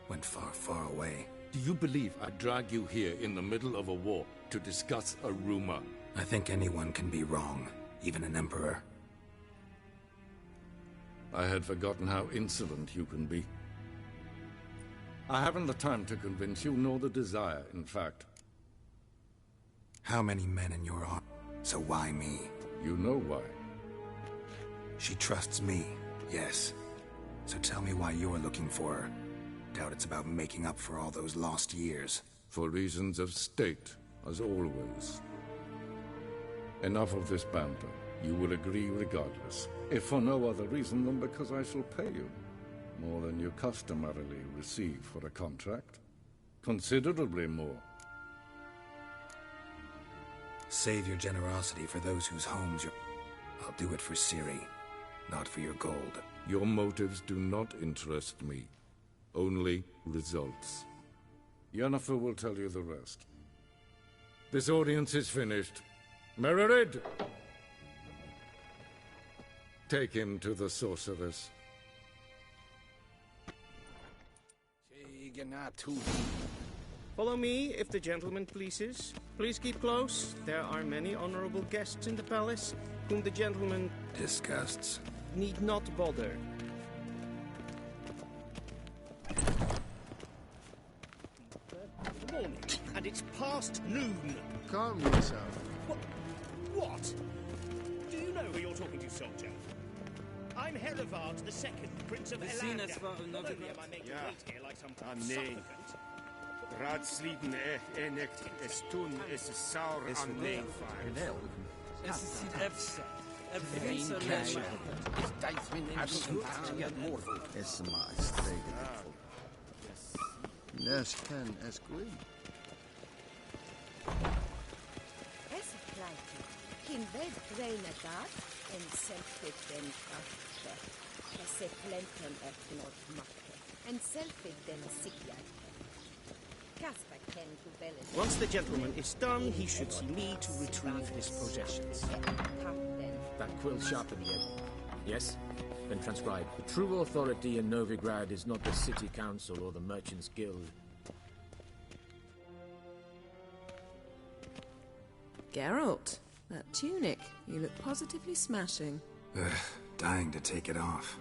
Went far, far away. Do you believe I'd drag you here in the middle of a war to discuss a rumor? I think anyone can be wrong, even an emperor. I had forgotten how insolent you can be. I haven't the time to convince you, nor the desire, in fact. How many men in your army? So why me? You know why. She trusts me, yes. So tell me why you're looking for her. Doubt it's about making up for all those lost years. For reasons of state, as always. Enough of this banter. You will agree regardless. If for no other reason than because I shall pay you. More than you customarily receive for a contract. Considerably more. Save your generosity for those whose homes you're... I'll do it for Ciri, not for your gold. Your motives do not interest me. Only results. Yennefer will tell you the rest. This audience is finished. Mererid! Take him to the sorceress. Follow me, if the gentleman pleases. Please keep close. There are many honorable guests in the palace, whom the gentleman... disgusts. ...need not bother. Morning, and it's past noon. Calm yourself. What? Do you know who you're talking to, soldier? I'm Herivard II, Prince of Elanda. Not only am I making weight here like some supplicant... Raadsliden echt es tun es saur an neefvaart. Es ziet efse. Geen keizer. Is Dijsmin absoluut moordvol. Es maar streken. Nes ken es gwyn. Es pleite. Kin ved greina dat en selfit den krafte. Es plentem etnot makke. En selfit den sikja. Once the gentleman is done, he should see me to retrieve his possessions. That quill sharpened yet? Yes? Then transcribe. The true authority in Novigrad is not the city council or the merchants' guild. Geralt, that tunic. You look positively smashing. Dying to take it off.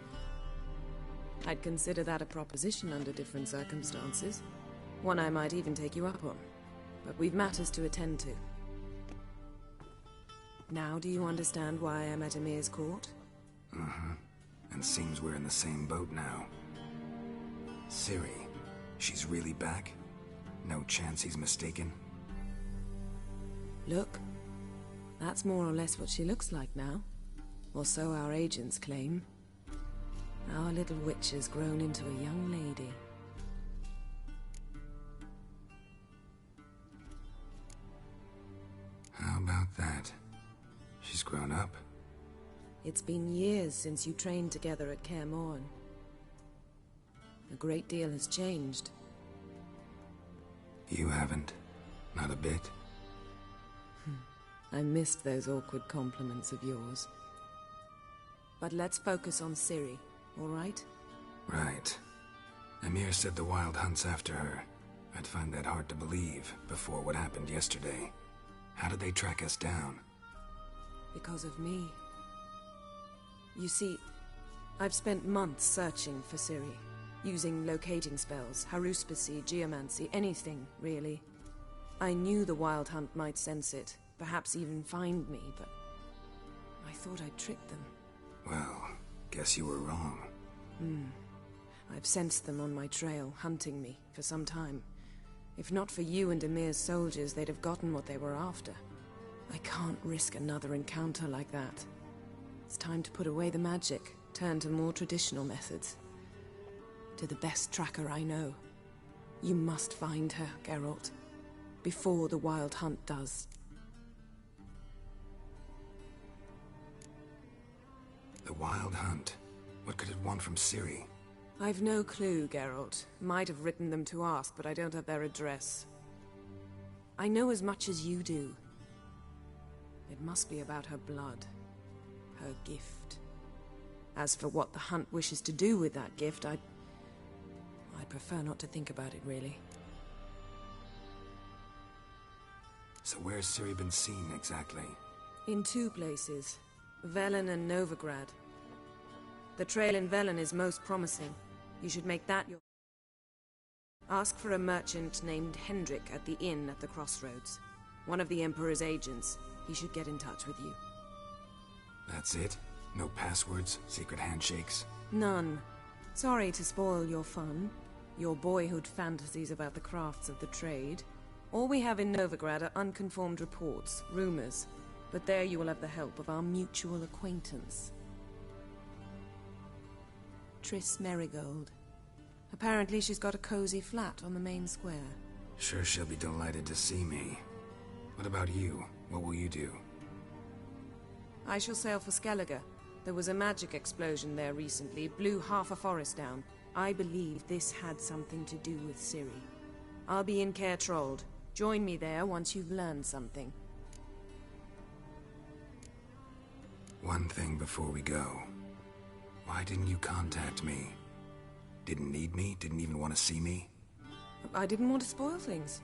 I'd consider that a proposition under different circumstances. One I might even take you up on. But we've matters to attend to. Now do you understand why I'm at Emir's court? Mm-hmm. And seems we're in the same boat now. Ciri, she's really back? No chance he's mistaken? Look. That's more or less what she looks like now. Or so our agents claim. Our little witch has grown into a young lady. How about that? She's grown up. It's been years since you trained together at Kaer Morhen. A great deal has changed. You haven't. Not a bit. I missed those awkward compliments of yours. But let's focus on Ciri, all right? Right. Emir said the Wild Hunt's after her. I'd find that hard to believe before what happened yesterday. How did they track us down? Because of me. You see, I've spent months searching for Ciri, using locating spells, haruspicy, geomancy, anything, really. I knew the Wild Hunt might sense it, perhaps even find me, but I thought I'd tricked them. Well, guess you were wrong. I've sensed them on my trail, hunting me, for some time. If not for you and Emir's soldiers, they'd have gotten what they were after. I can't risk another encounter like that. It's time to put away the magic, turn to more traditional methods. To the best tracker I know. You must find her, Geralt. Before the Wild Hunt does. The Wild Hunt. What could it want from Ciri? I've no clue, Geralt. Might have written them to ask, but I don't have their address. I know as much as you do. It must be about her blood. Her gift. As for what the Hunt wishes to do with that gift, I'd prefer not to think about it, really. So where's Ciri been seen, exactly? In 2 places. Velen and Novigrad. The trail in Velen is most promising. You should make that your... Ask for a merchant named Hendrik at the inn at the crossroads. One of the Emperor's agents. He should get in touch with you. That's it? No passwords? Secret handshakes? None. Sorry to spoil your fun. Your boyhood fantasies about the crafts of the trade. All we have in Novigrad are unconfirmed reports, rumors. But there you will have the help of our mutual acquaintance. Triss Merigold. Apparently she's got a cozy flat on the main square. Sure she'll be delighted to see me. What about you? What will you do? I shall sail for Skellige. There was a magic explosion there recently, blew half a forest down. I believe this had something to do with Ciri. I'll be in Caer Trolde. Join me there once you've learned something. One thing before we go. Why didn't you contact me? Didn't need me? Didn't even want to see me? I didn't want to spoil things.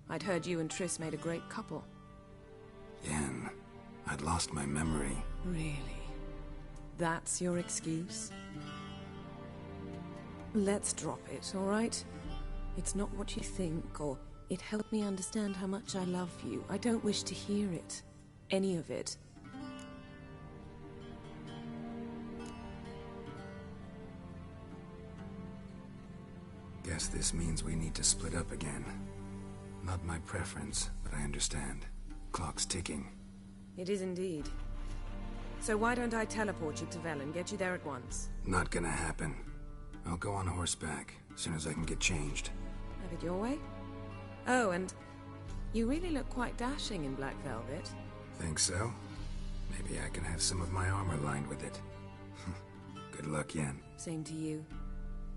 I'd heard you and Triss made a great couple. Yen, I'd lost my memory. Really? That's your excuse? Let's drop it, all right? It's not what you think, or it helped me understand how much I love you. I don't wish to hear it. Any of it. Guess this means we need to split up again. Not my preference, but I understand. Clock's ticking. It is indeed. So why don't I teleport you to Velen, get you there at once? Not gonna happen. I'll go on horseback, as soon as I can get changed. Have it your way? Oh, and you really look quite dashing in black velvet. Think so? Maybe I can have some of my armor lined with it. Good luck, Yen. Same to you.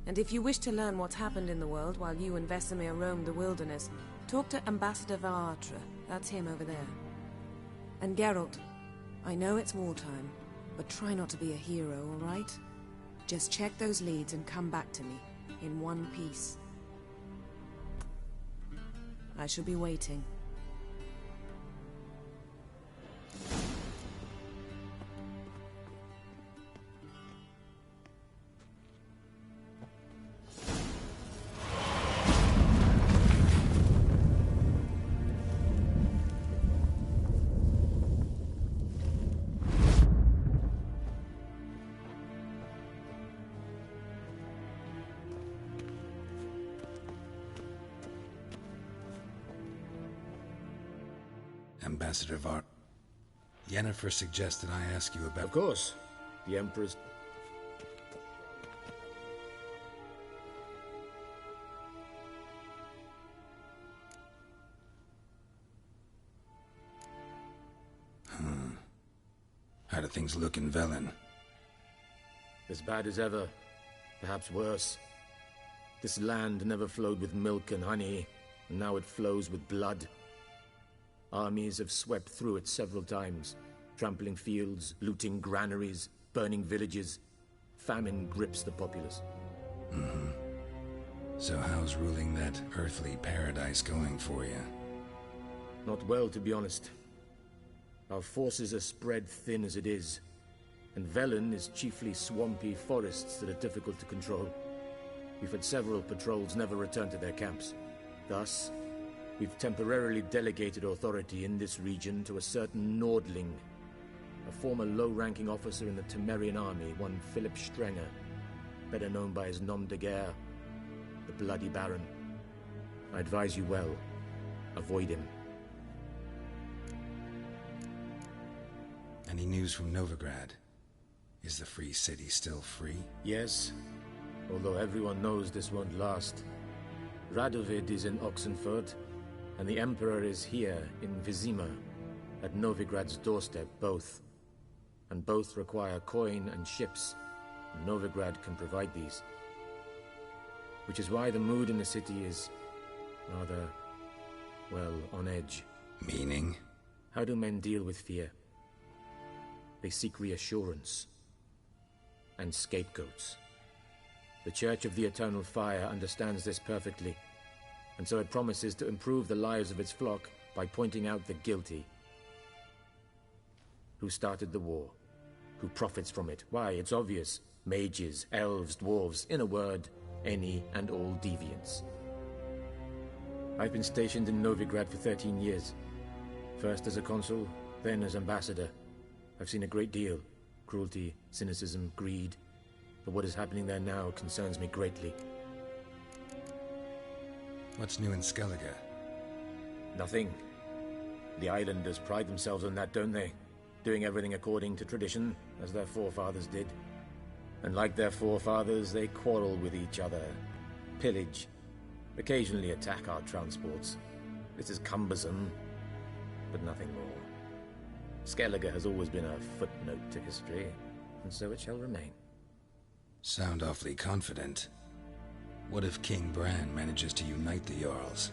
And if you wish to learn what's happened in the world while you and Vesemir roamed the wilderness, talk to Ambassador Varatra. That's him over there. And Geralt, I know it's wartime, but try not to be a hero, all right? Just check those leads and come back to me, in one piece. I shall be waiting. Ambassador Yennefer suggested I ask you about... Of course. The Emperor's... How do things look in Velen? As bad as ever. Perhaps worse. This land never flowed with milk and honey, and now it flows with blood. Armies have swept through it several times, trampling fields, looting granaries, burning villages. Famine grips the populace. So how's ruling that earthly paradise going for you? Not well, to be honest. Our forces are spread thin as it is, and Velen is chiefly swampy forests that are difficult to control. We've had several patrols never return to their camps. Thus, we've temporarily delegated authority in this region to a certain Nordling, a former low-ranking officer in the Temerian army, one Philip Strenger, better known by his nom de guerre, the Bloody Baron. I advise you well. Avoid him. Any news from Novigrad? Is the free city still free? Yes, although everyone knows this won't last. Radovid is in Oxenfurt, and the Emperor is here, in Vizima, at Novigrad's doorstep, both. and both require coin and ships. Novigrad can provide these. Which is why the mood in the city is rather, well, on edge. Meaning? How do men deal with fear? They seek reassurance and scapegoats. The Church of the Eternal Fire understands this perfectly, and so it promises to improve the lives of its flock by pointing out the guilty. Who started the war? Who profits from it? Why, it's obvious. Mages, elves, dwarves, in a word, any and all deviants. I've been stationed in Novigrad for 13 years. First as a consul, then as ambassador. I've seen a great deal. Cruelty, cynicism, greed. But what is happening there now concerns me greatly. What's new in Skellige? Nothing. The islanders pride themselves on that, don't they? Doing everything according to tradition, as their forefathers did. And like their forefathers, they quarrel with each other, pillage, occasionally attack our transports. This is cumbersome, but nothing more. Skellige has always been a footnote to history, and so it shall remain. Sound awfully confident. What if King Bran manages to unite the Jarls?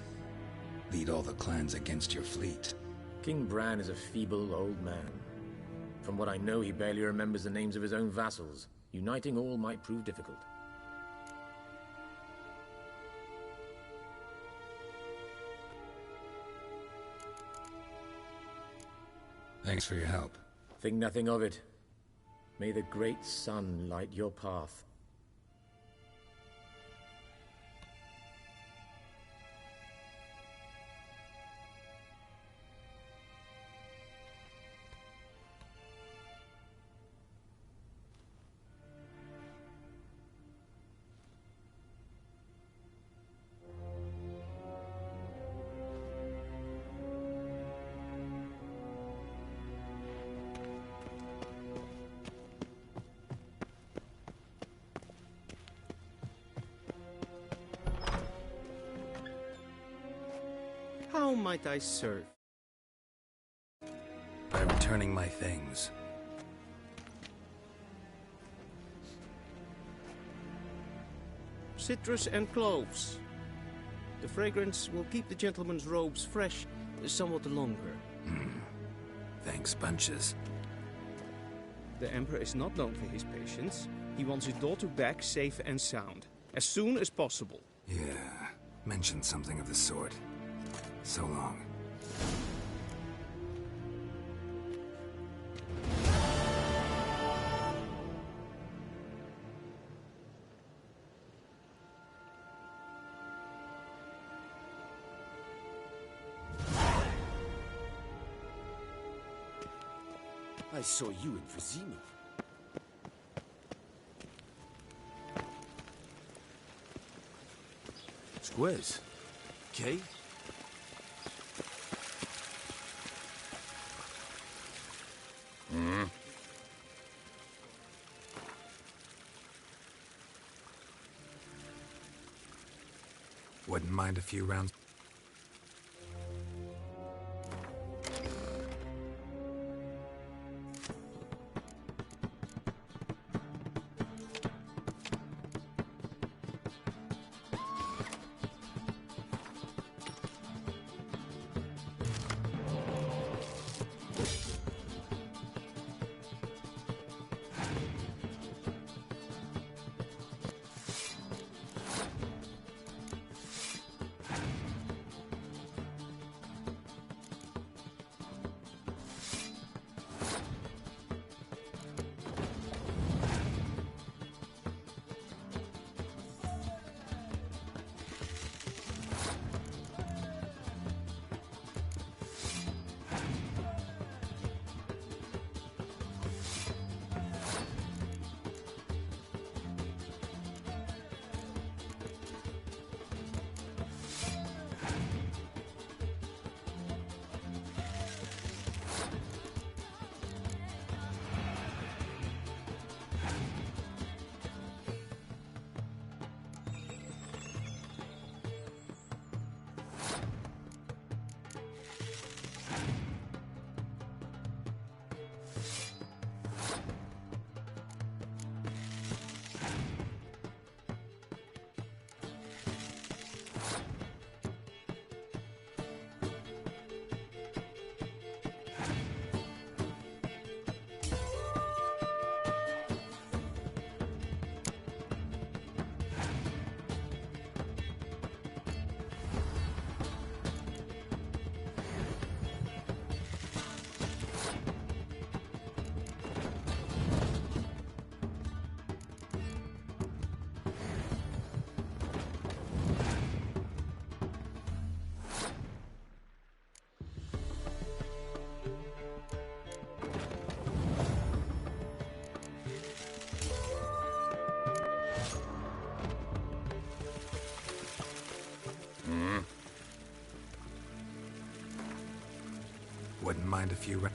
Lead all the clans against your fleet? King Bran is a feeble old man. From what I know, he barely remembers the names of his own vassals. Uniting all might prove difficult. Thanks for your help. Think nothing of it. May the great sun light your path. How might I serve? By returning my things. Citrus and cloves. The fragrance will keep the gentleman's robes fresh somewhat longer. Thanks, bunches. The Emperor is not known for his patience. He wants his daughter back safe and sound, as soon as possible. Yeah, mentioned something of the sort. So long. I saw you in Vizima. Squares. Okay? Wouldn't mind a few rounds. mind a few...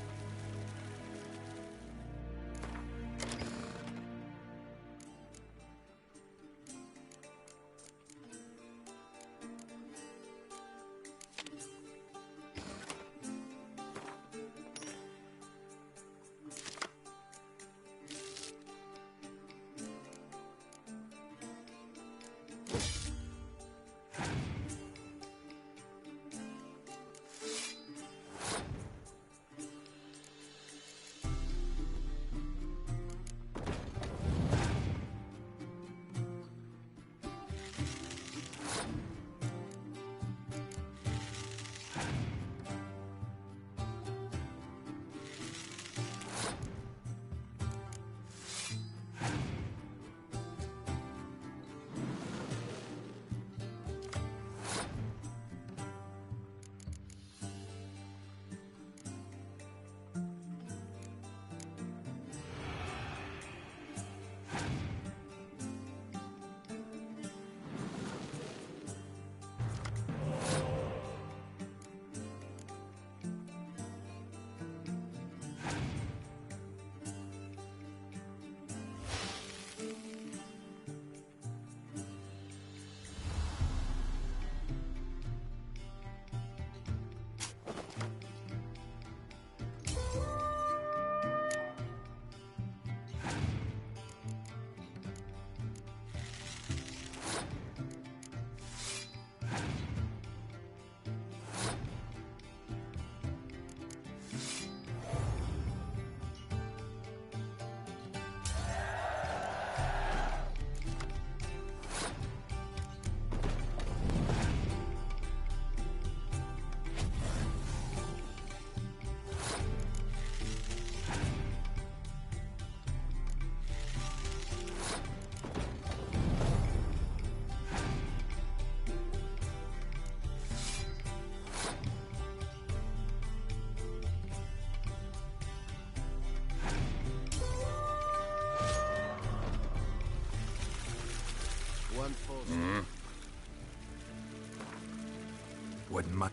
Wouldn't mind.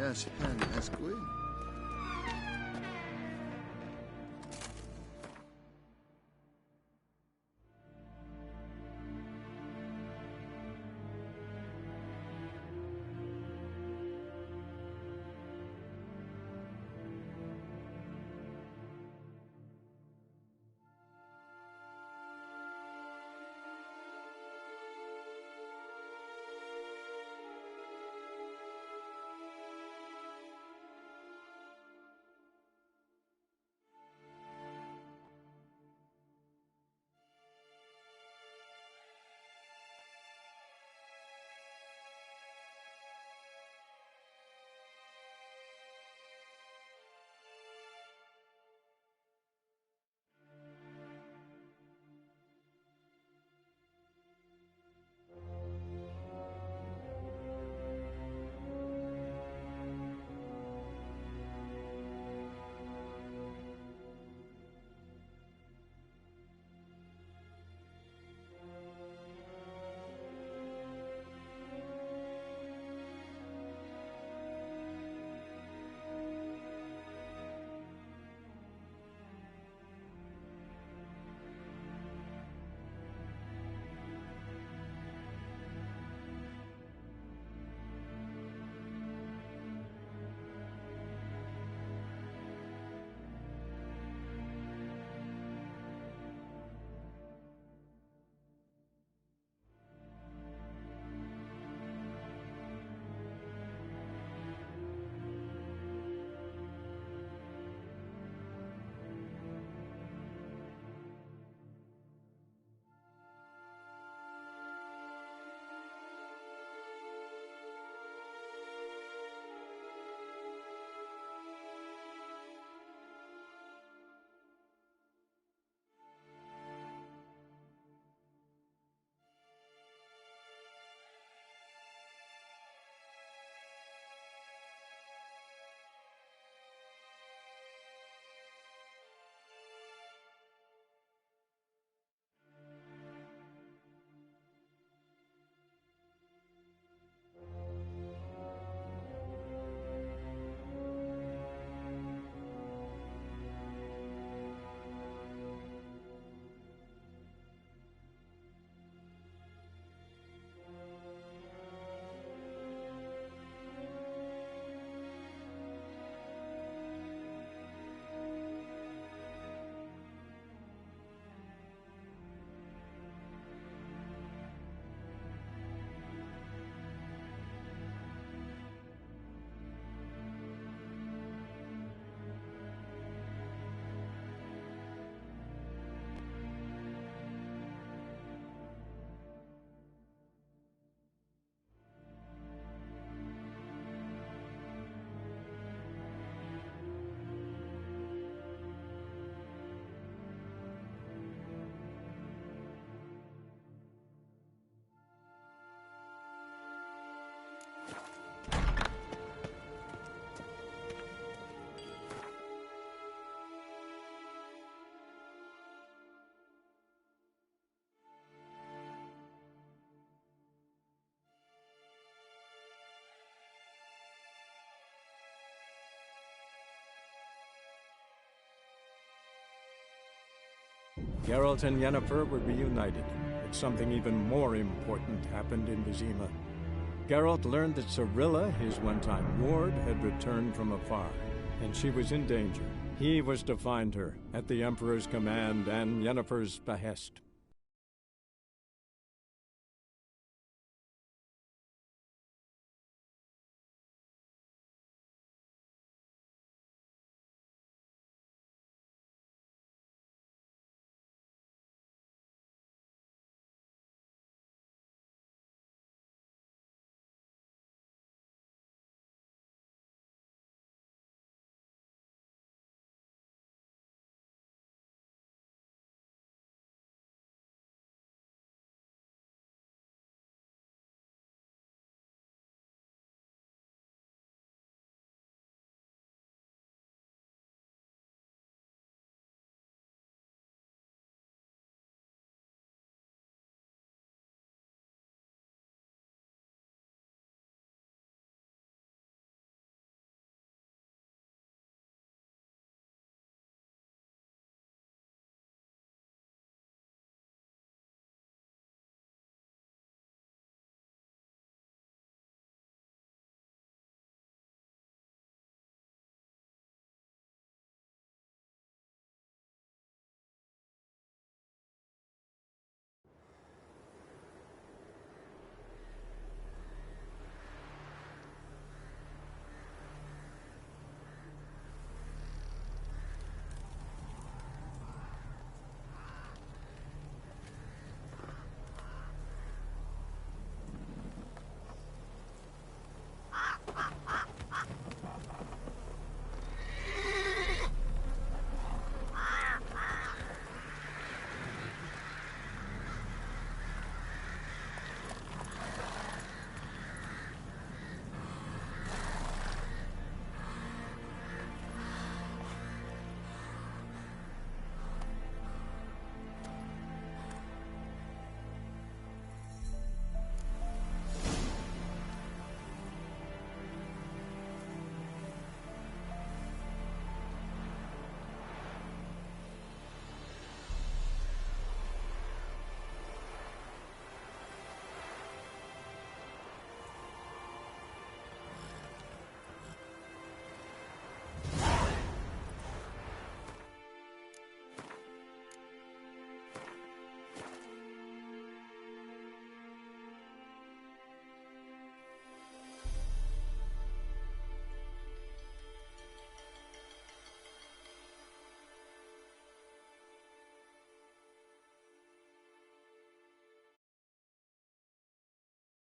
as hand as Gwyn. Geralt and Yennefer were reunited, but something even more important happened in Vizima. Geralt learned that Cirilla, his one-time ward, had returned from afar, and she was in danger. He was to find her, at the Emperor's command and Yennefer's behest.